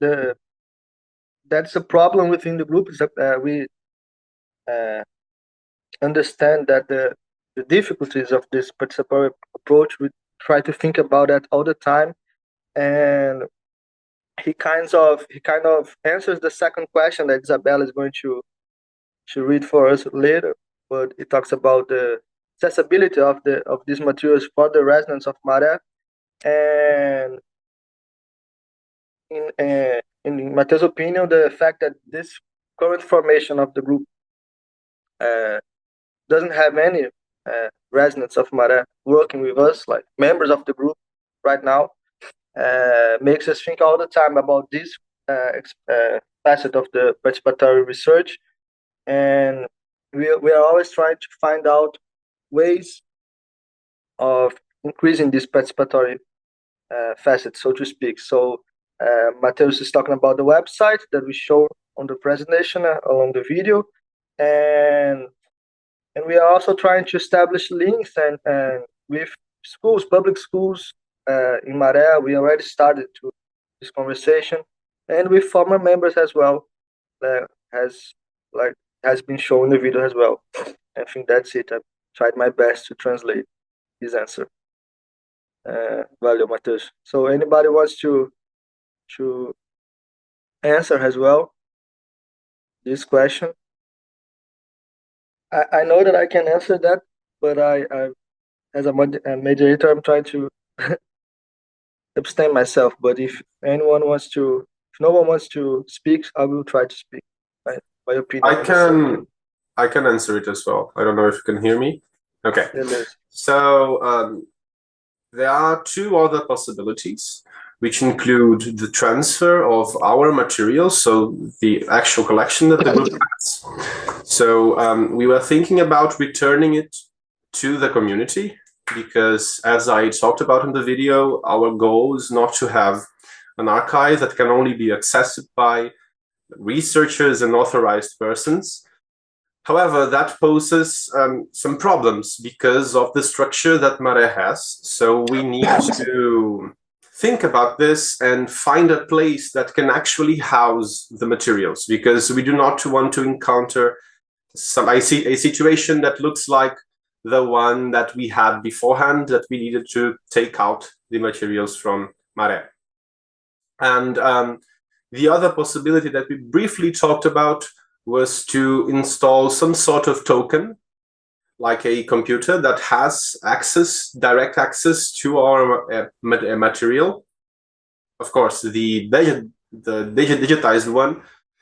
that's a problem within the group is that we understand that the difficulties of this participatory approach. We try to think about that all the time, and he kind of answers the second question that Isabella is going to read for us later. But it talks about the accessibility of these materials for the residents of Maré, and in Mateus' opinion, the fact that this current formation of the group doesn't have any residents of Maré working with us, like members of the group right now, makes us think all the time about this facet of the participatory research, and we are always trying to find out ways of increasing this participatory facet, so to speak. So Mateus is talking about the website that we show on the presentation along the video, and we are also trying to establish links and with schools, public schools in Maré. We already started this conversation, and with former members as well, has been shown in the video as well. I think that's it. I tried my best to translate his answer. Valeu, Mateus. So anybody wants to answer as well this question? I know that I can answer that, but I as a mediator, I'm trying to abstain myself. But if no one wants to speak, I will try to speak. My opinion. I can answer it as well. I don't know if you can hear me. Okay. So there are two other possibilities, which include the transfer of our materials, so the actual collection that the group has. So we were thinking about returning it to the community, because as I talked about in the video, our goal is not to have an archive that can only be accessed by researchers and authorized persons. However, that poses some problems because of the structure that Maré has. So we need to think about this and find a place that can actually house the materials, because we do not want to encounter a situation that looks like the one that we had beforehand, that we needed to take out the materials from Maré. And the other possibility that we briefly talked about was to install some sort of token, like a computer that has direct access to our material. Of course, the digitized one,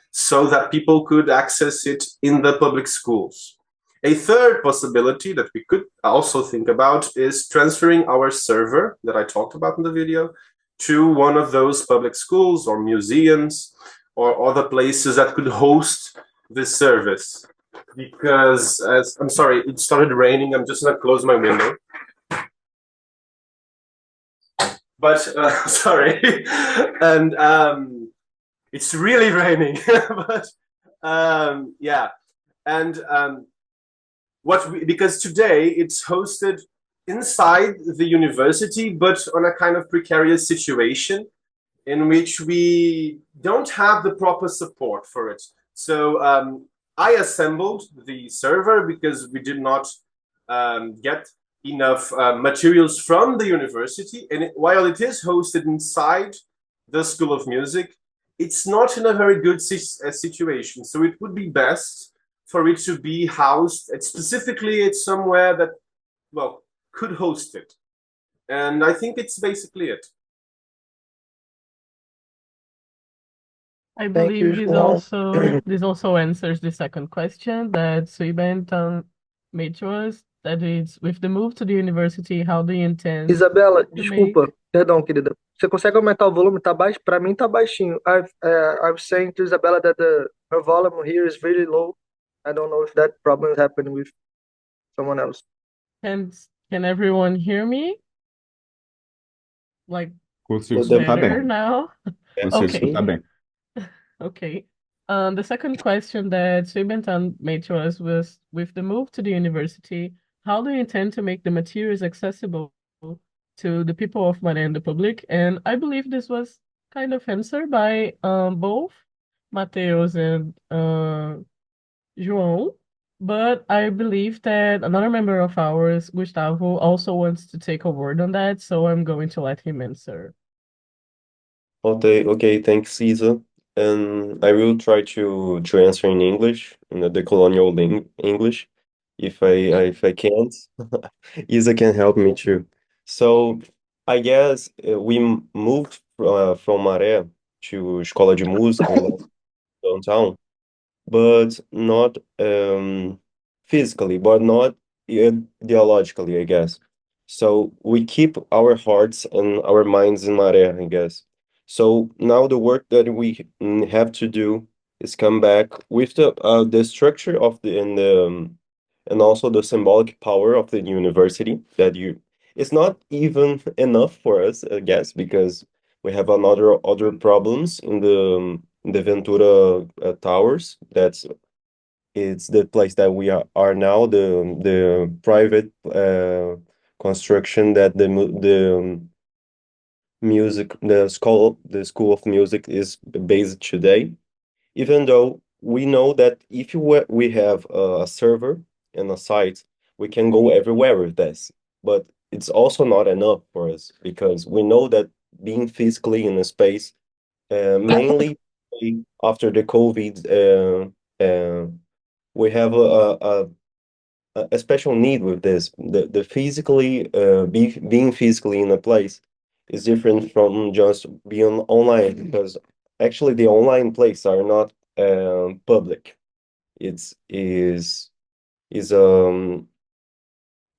so that people could access it in the public schools. A third possibility that we could also think about is transferring our server that I talked about in the video to one of those public schools or museums or other places that could host this service. Because, I'm sorry, it started raining. I'm just gonna close my window. But, sorry. And it's really raining. But, yeah. And because today it's hosted inside the university, but on a kind of precarious situation in which we don't have the proper support for it. So I assembled the server because we did not get enough materials from the university. And while it is hosted inside the School of Music, it's not in a very good situation. So it would be best for it to be housed, and specifically it's somewhere that, well, could host it. And I think it's basically it. I Thank you, believe João. this also answers the second question that Suiben made to us, that is, with the move to the university, how do you intend Isabela, to desculpa, make... perdão, querida. Você consegue aumentar o volume? Tá baixo? Para mim tá baixinho. I was saying to Isabella that her volume here is really low. I don't know if that problem is happening with someone else. Can everyone hear me? Like, Consigo escutar better bem. now? Consigo Okay. escutar bem. Okay. The second question that Suibentan made to us was, with the move to the university, how do you intend to make the materials accessible to the people of Maré and the public? And I believe this was kind of answered by both Mateus and João. But I believe that another member of ours, Gustavo, also wants to take a word on that, so I'm going to let him answer. Okay, thanks, Caesar. And I will try to answer in English, in the colonial English, if I can't. Isa can help me too. So I guess we moved from Maré to Escola de Música in downtown, but not physically, but not ideologically, I guess. So we keep our hearts and our minds in Maré, I guess. So now the work that we have to do is come back with the structure of and also the symbolic power of the university that it's not even enough for us, I guess, because we have other problems in the Ventura Towers. It's the place that we are now, the private construction that the school of music is based today. Even though we know that if we have a server and a site, we can go everywhere with this. But it's also not enough for us because we know that being physically in a space, mainly after the COVID, we have a special need with this. The physically being physically in a place is different from just being online, because actually the online places are not public. Is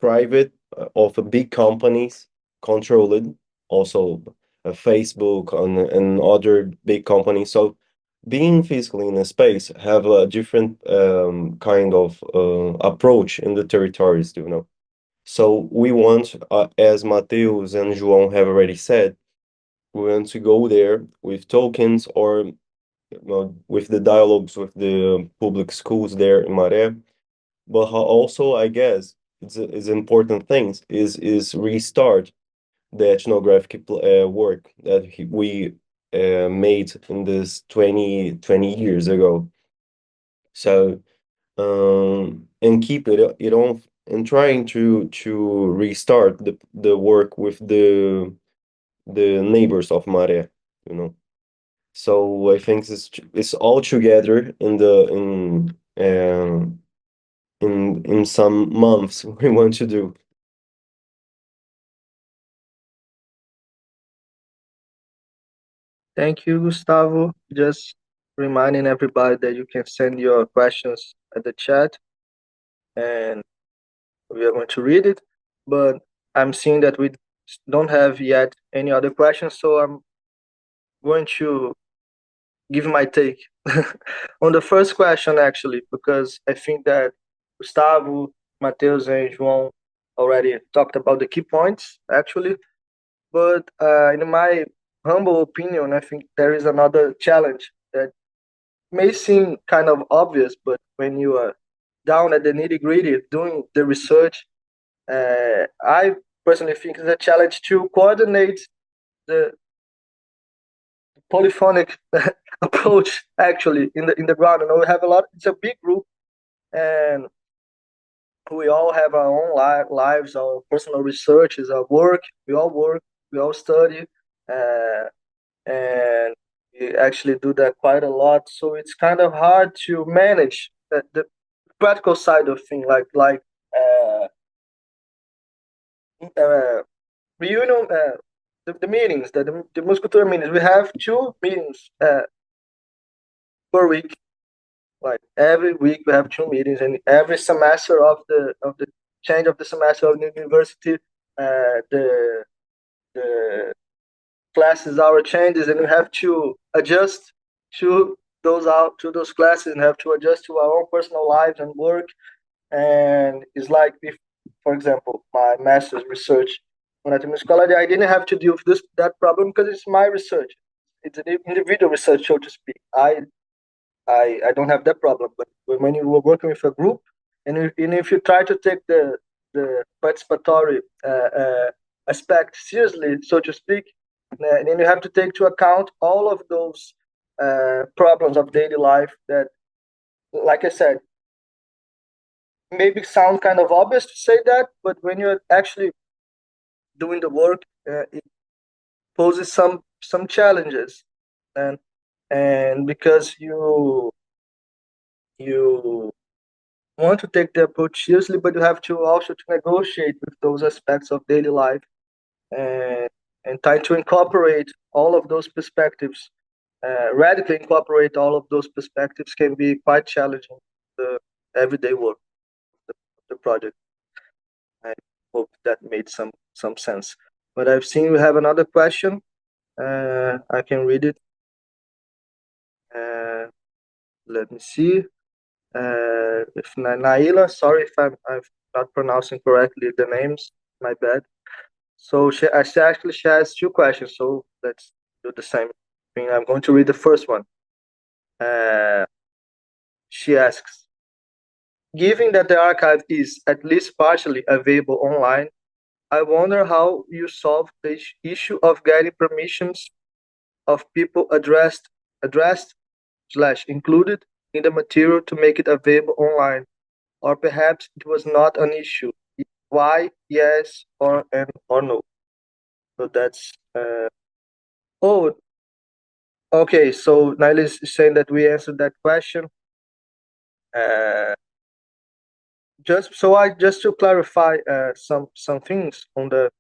private of big companies controlled, also Facebook and other big companies. So being physically in a space have a different kind of approach in the territories, you know. So we want, as Mateus and João have already said, we want to go there with tokens or with the dialogues with the public schools there in Maré. But also, I guess, it's important things is restart the ethnographic work that we made in this 20 years ago. So and keep it on and trying to restart the work with the neighbors of Maré, you know. So I think it's all together in some months we want to do. Thank you, Gustavo. Just reminding everybody that you can send your questions at the chat and we are going to read it. But I'm seeing that we don't have yet any other questions, so I'm going to give my take on the first question, actually, because I think that Gustavo, Mateus, and João already talked about the key points, actually. But in my humble opinion, I think there is another challenge that may seem kind of obvious, but when you are down at the nitty-gritty, doing the research. I personally think it's a challenge to coordinate the polyphonic approach actually in the ground. We have a lot. It's a big group, and we all have our own lives, our personal researches, our work. We all study, and we actually do that quite a lot. So it's kind of hard to manage the practical side of things, like reunion, the meetings, the Muscultura meetings. We have 2 meetings per week. Like every week we have 2 meetings, and every semester of the change of the semester of the university, the classes hour changes, and we have to adjust to those classes and have to adjust to our own personal lives and work. And it's like, if, for example, my master's research when at the Musicology, I didn't have to deal with that problem because it's my research. It's an individual research, so to speak. I don't have that problem. But when you were working with a group, and if you try to take the participatory aspect seriously, so to speak, and then you have to take into account all of those problems of daily life that, like I said, maybe sound kind of obvious to say that, but when you're actually doing the work, it poses some challenges, and because you want to take the approach seriously, but you have to also to negotiate with those aspects of daily life, and try to incorporate all of those perspectives, radically incorporate all of those perspectives can be quite challenging. The everyday work, the project. I hope that made some sense. But I've seen we have another question. I can read it. Let me see. If Naila, sorry if I'm not pronouncing correctly the names, my bad. So she actually has 2 questions, so let's do the same thing. I'm going to read the first one. She asks, given that the archive is at least partially available online, I wonder how you solve the issue of getting permissions of people addressed / included in the material to make it available online, or perhaps it was not an issue. Why, yes, or no? So that's okay. So Naila is saying that we answered that question. Just to clarify some things on that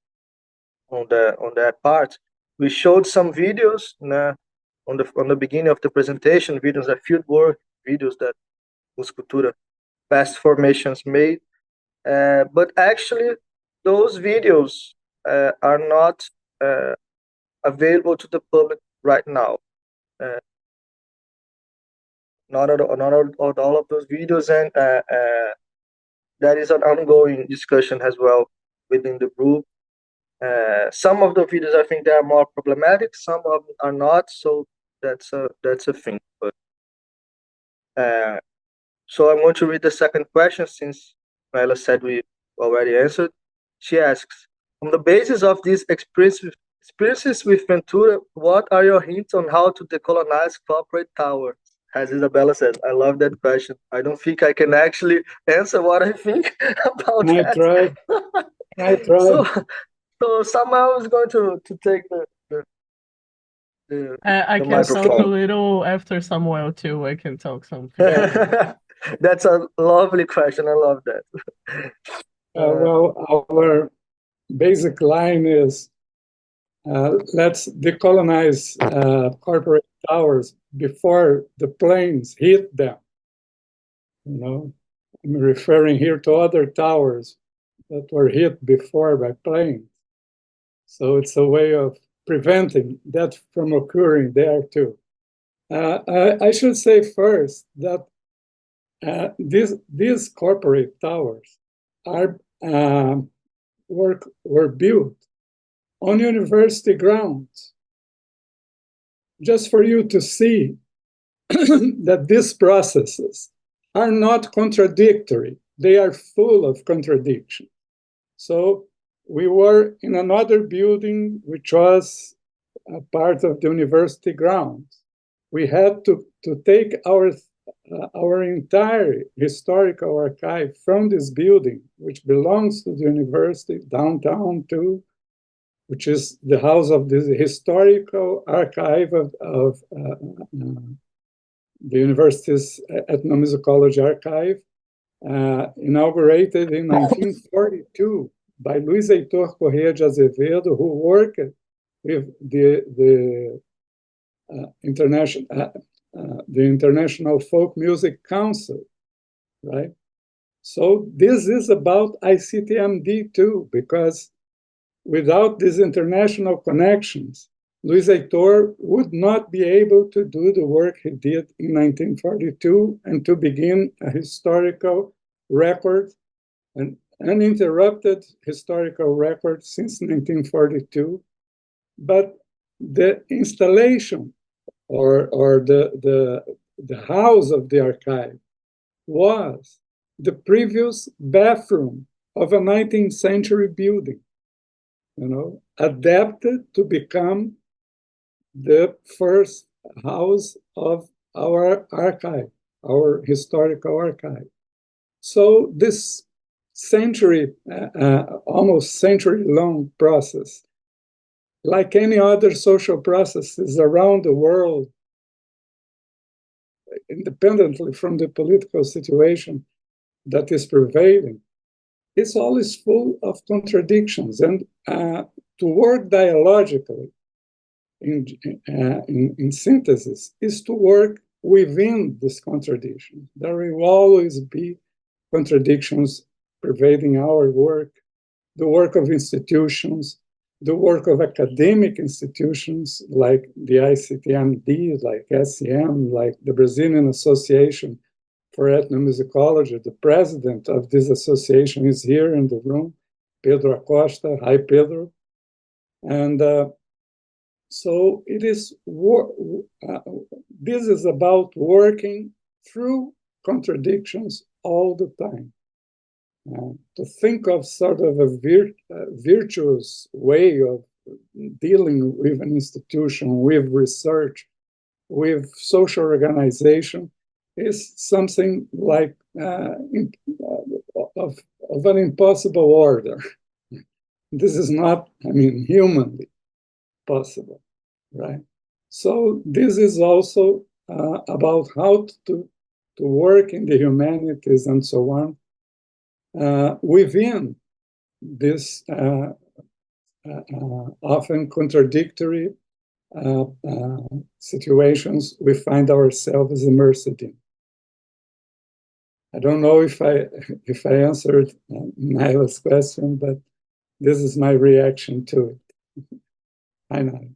part, we showed some videos on the beginning of the presentation, videos of field work, videos that Muscultura past formations made, but actually those videos are not available to the public right now. Not all of those videos, and that is an ongoing discussion as well within the group. Some of the videos I think they are more problematic, some of them are not, so that's a thing. But so I'm going to read the second question since Naila said we already answered. She asks, on the basis of these experiences with Ventura, what are your hints on how to decolonize corporate towers? As Isabella said, I love that question. I don't think I can actually answer what I think about that. I try. So somehow is going to take I the can microphone. talk a little after Samuel too. I can talk something. That's a lovely question. I love that. Well, our basic line is let's decolonize corporate towers before the planes hit them. You know, I'm referring here to other towers that were hit before by planes. So it's a way of preventing that from occurring there too. I should say first that these corporate towers were built on university grounds, just for you to see that these processes are not contradictory. They are full of contradiction. So we were in another building, which was a part of the university grounds. We had to take our entire historical archive from this building, which belongs to the university, downtown too, which is the house of the historical archive of the university's ethnomusicology archive, inaugurated in 1942 by Luiz Heitor Corrêa de Azevedo, who worked with the International Folk Music Council, right? So this is about ICTMD too, because without these international connections, Luiz Heitor would not be able to do the work he did in 1942 and to begin a historical record, an uninterrupted historical record since 1942. But the installation or the house of the archive was the previous bathroom of a 19th century building, adapted to become the first house of our archive, our historical archive. So this almost century-long process, like any other social processes around the world, independently from the political situation that is prevailing, it's always full of contradictions. And to work dialogically in synthesis is to work within this contradiction. There will always be contradictions pervading our work, the work of institutions, the work of academic institutions like the ICTMD, like SEM, like the Brazilian Association for Ethnomusicology. The president of this association is here in the room, Pedro Acosta. Hi, Pedro. And so it is. This is about working through contradictions all the time. To think of sort of a virtuous way of dealing with an institution, with research, with social organization, is something like of an impossible order. This is not, humanly possible, right? So this is also about how to work in the humanities and so on within this often contradictory situations we find ourselves immersed in. I don't know if I answered Nyla's question, but this is my reaction to it. I know.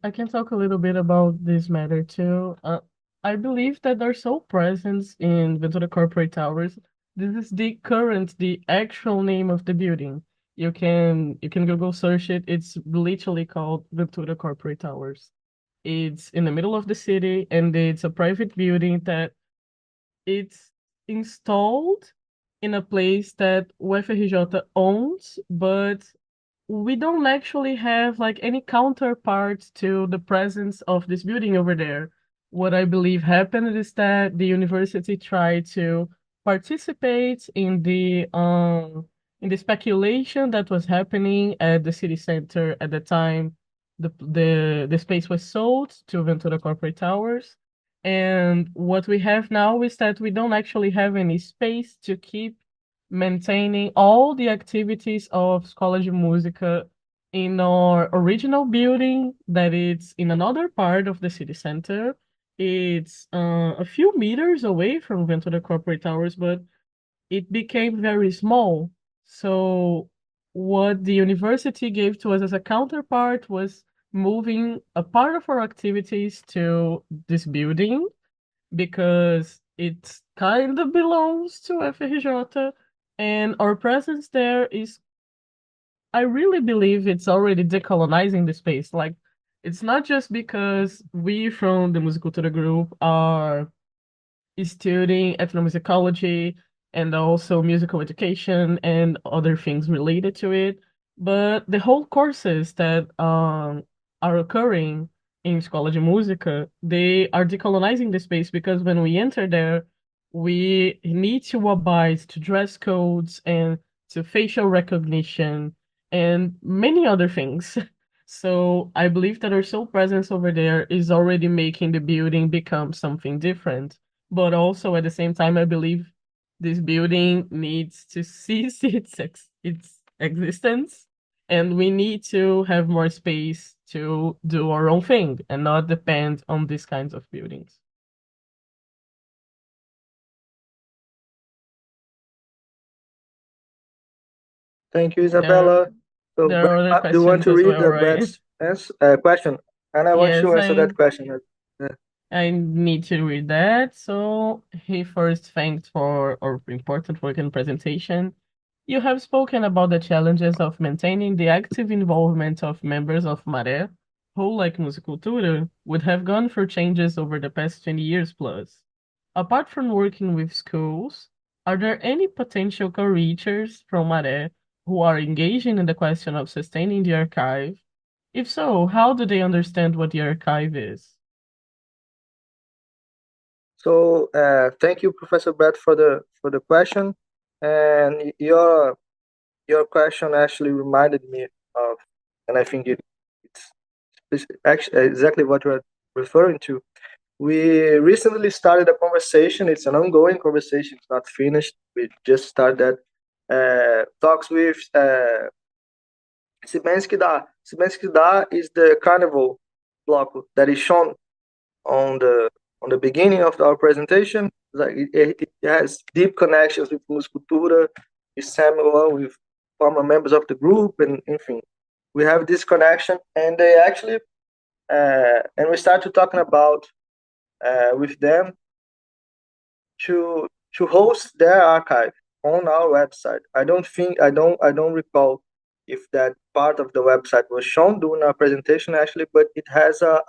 I can talk a little bit about this matter too. I believe that their sole presence in Ventura Corporate Towers, this is the actual name of the building. You can Google search it. It's literally called Ventura Corporate Towers. It's in the middle of the city, and it's a private building that it's installed in a place that UFRJ owns, but we don't actually have like any counterpart to the presence of this building over there. What I believe happened is that the university tried to participate in the speculation that was happening at the city center at the time the space was sold to Ventura Corporate Towers. And what we have now is that we don't actually have any space to keep maintaining all the activities of Escola de Música in our original building that it's in another part of the city center. It's a few meters away from Ventura Corporate Towers, but it became very small. So what the university gave to us as a counterpart was moving a part of our activities to this building because it kind of belongs to UFRJ, and our presence there is, I really believe it's already decolonizing the space. Like, It's not just because we from the Musicultura group are studying ethnomusicology and also musical education and other things related to it, but the whole courses that are occurring in Escola de Música, they are decolonizing the space because when we enter there, we need to abide to dress codes and to facial recognition and many other things. So I believe that our sole presence over there is already making the building become something different. But also at the same time, I believe this building needs to cease its existence, and we need to have more space to do our own thing and not depend on these kinds of buildings. Thank you, Isabella. So, There are other do you want questions to as read well, right? Brett's question? And I want Yes, to answer that question. I need to read that. So he first thanked for our important work and presentation. You have spoken about the challenges of maintaining the active involvement of members of Maré, who, like Musicultura, would have gone through changes over the past 20 years plus. Apart from working with schools, are there any potential co-reachers from Maré who are engaging in the question of sustaining the archive? If so, how do they understand what the archive is? So, thank you, Professor Brett, for the question. And your question actually reminded me of, and I think it's actually exactly what you're referring to. We recently started a conversation. It's an ongoing conversation. It's not finished. We just started talks with Sibensky Da. Sibensky Da is the carnival block that is shown on the beginning of our presentation. Like it has deep connections with Muscultura, with Samuel, with former members of the group, and enfim, we have this connection. And they actually, and we started talking about with them to host their archive on our website. I don't recall if that part of the website was shown during our presentation actually, but it has a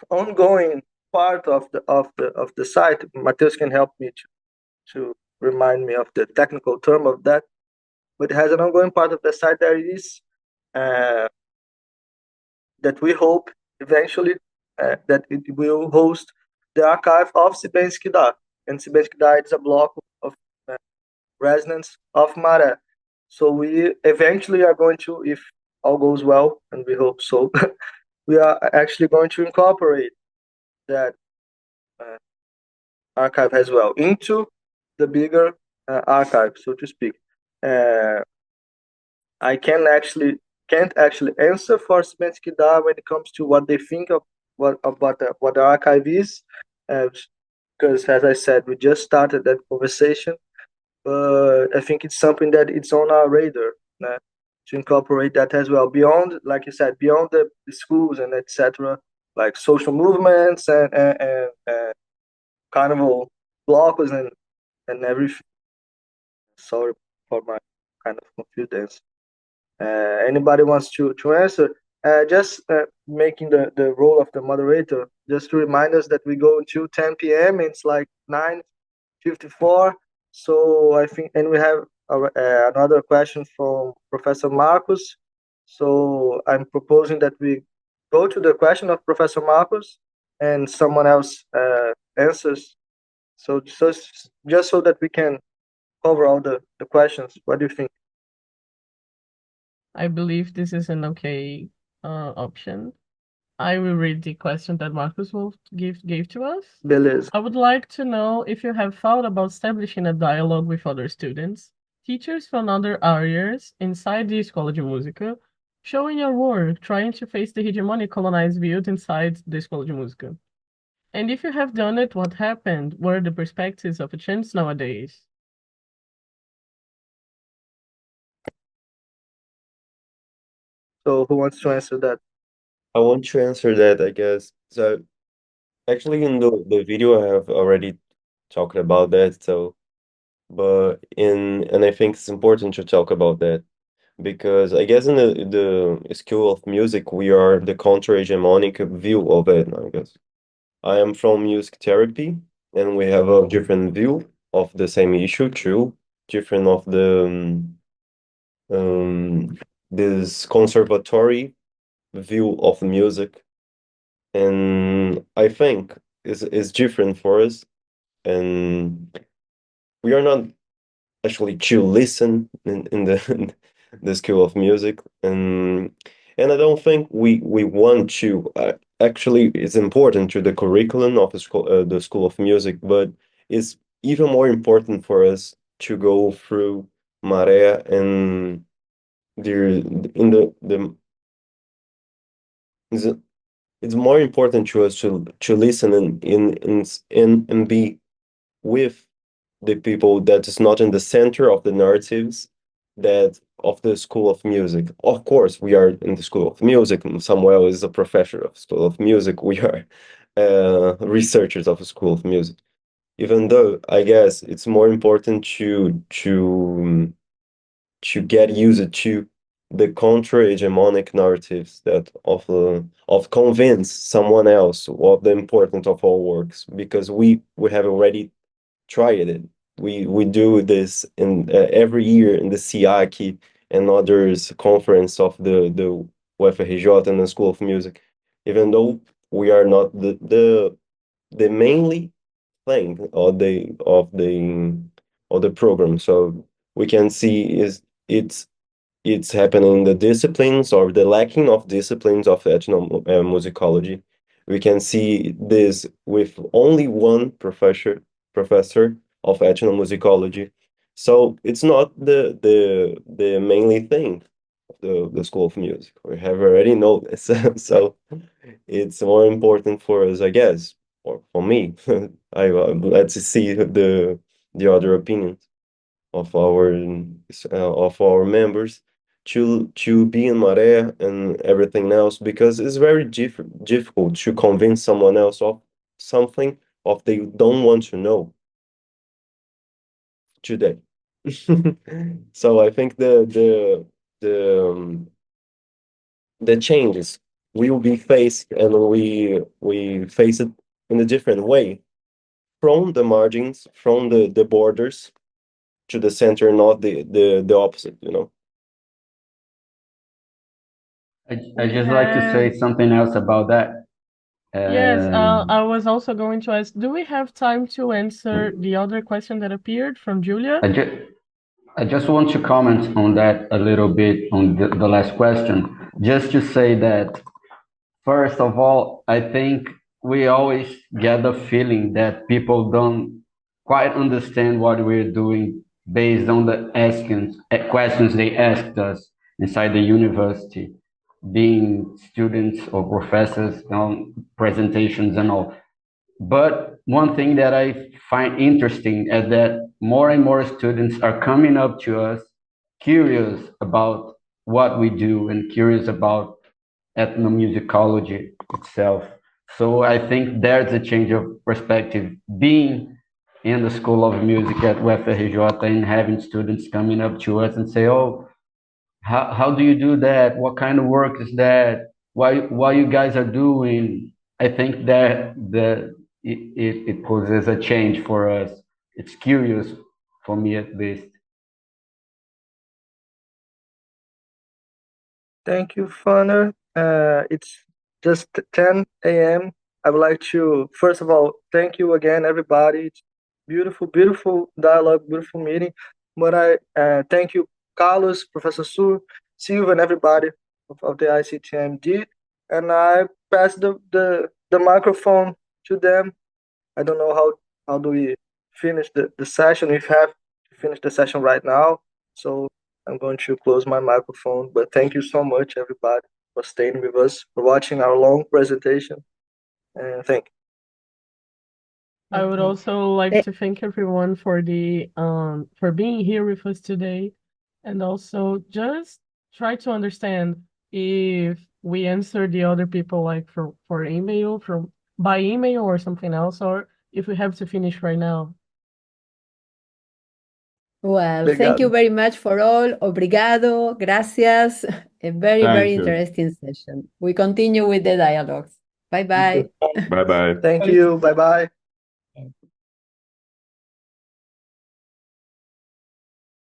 ongoing part of the site. Mateus can help me to remind me of the technical term of that, but it has an ongoing part of the site that is that we hope eventually that it will host the archive of Sibensky Da. And Sibensky Da is a block of residents of Maré. So we eventually are going to, if all goes well, and we hope so, we are actually going to incorporate that archive as well into the bigger archive, so to speak. I can't actually answer for Sibensky Da when it comes to what they think of what the archive is, because as I said, we just started that conversation. But I think it's something that it's on our radar to incorporate that as well. Beyond, like you said, beyond the schools and etc., like social movements and carnival blocks and everything. Sorry for my kind of confidence. Anybody wants to answer? Just making the role of the moderator, just to remind us that we go until 10 p.m. It's like 9:54. So I think, and we have another question from Professor Marcos. So I'm proposing that we go to the question of Professor Marcos and someone else answers. So just so that we can cover all the questions. What do you think? I believe this is an okay option. I will read the question that Marcus Wolf gave to us. Beleza. I would like to know if you have thought about establishing a dialogue with other students, teachers from other areas inside the Escola de Música, showing your work, trying to face the hegemonic colonized views inside the Escola de Música. And if you have done it, what happened? What are the perspectives of a change nowadays? So who wants to answer that? I want to answer that, I guess. So actually in the video I have already talked about that, so and I think it's important to talk about that. because I guess in the School of Music we are the counter-hegemonic view of it, I guess. I am from music therapy, and we have a different view of the same issue, true, different of the this conservatory view of music, and I think is different for us, and we are not actually to listen in the the School of Music, and I don't think we want to. Actually, it's important to the curriculum of the School of Music, but it's even more important for us to go through Maré and the in the it's, it's more important to us to listen and be with the people that is not in the center of the narratives that of the School of Music. Of course, we are in the School of Music, and Samuel is a professor of School of Music. We are researchers of the School of Music. Even though I guess it's more important to get used to the contra-hegemonic narratives that of convince someone else of the importance of our works, because we have already tried it. We do this in every year in the SIAC and others conference of the UFRJ and the School of Music, even though we are not the mainly thing of the program. So we can see it's happening in the disciplines or the lacking of disciplines of ethnomusicology. We can see this with only one professor of ethnomusicology. So it's not the mainly thing of the School of Music. We have already know this. So it's more important for us, I guess, or for me. Let's see the other opinions of our members to be in Maré and everything else, because it's very difficult to convince someone else of something of they don't want to know today. So I think the changes will be faced, and we face it in a different way from the margins, from the borders to the center, not the opposite, you know. I just like to say something else about that. Yes, Um, I was also going to ask, do we have time to answer the other question that appeared from Julia? I just want to comment on that a little bit on the last question. Just to say that, first of all, I think we always get the feeling that people don't quite understand what we're doing based on the questions they asked us inside the university, being students or professors on presentations and all. But one thing that I find interesting is that more and more students are coming up to us curious about what we do and curious about ethnomusicology itself. So I think there's a change of perspective being in the School of Music at UFRJ and having students coming up to us and say, oh, how do you do that? What kind of work is that? Why you guys are doing? I think that it poses a change for us. It's curious for me at least. Thank you, Fanner. It's just 10 a.m. I would like to, first of all, thank you again, everybody. It's beautiful, beautiful dialogue, beautiful meeting. But I thank you, Carlos, Professor Silva, and everybody of the ICTMD. And I pass the microphone to them. I don't know how do we finish the session. We have to finish the session right now. So I'm going to close my microphone, but thank you so much, everybody, for staying with us, for watching our long presentation, and thank you. I would also like to thank everyone for for being here with us today, and also just try to understand if we answer the other people like for email, by email or something else, or if we have to finish right now. Well, thank you Obrigado. very much for all. Obrigado, gracias. A very, Thank very you. interesting session. We continue with the dialogues. Bye bye. Bye bye. Thank you. Bye bye.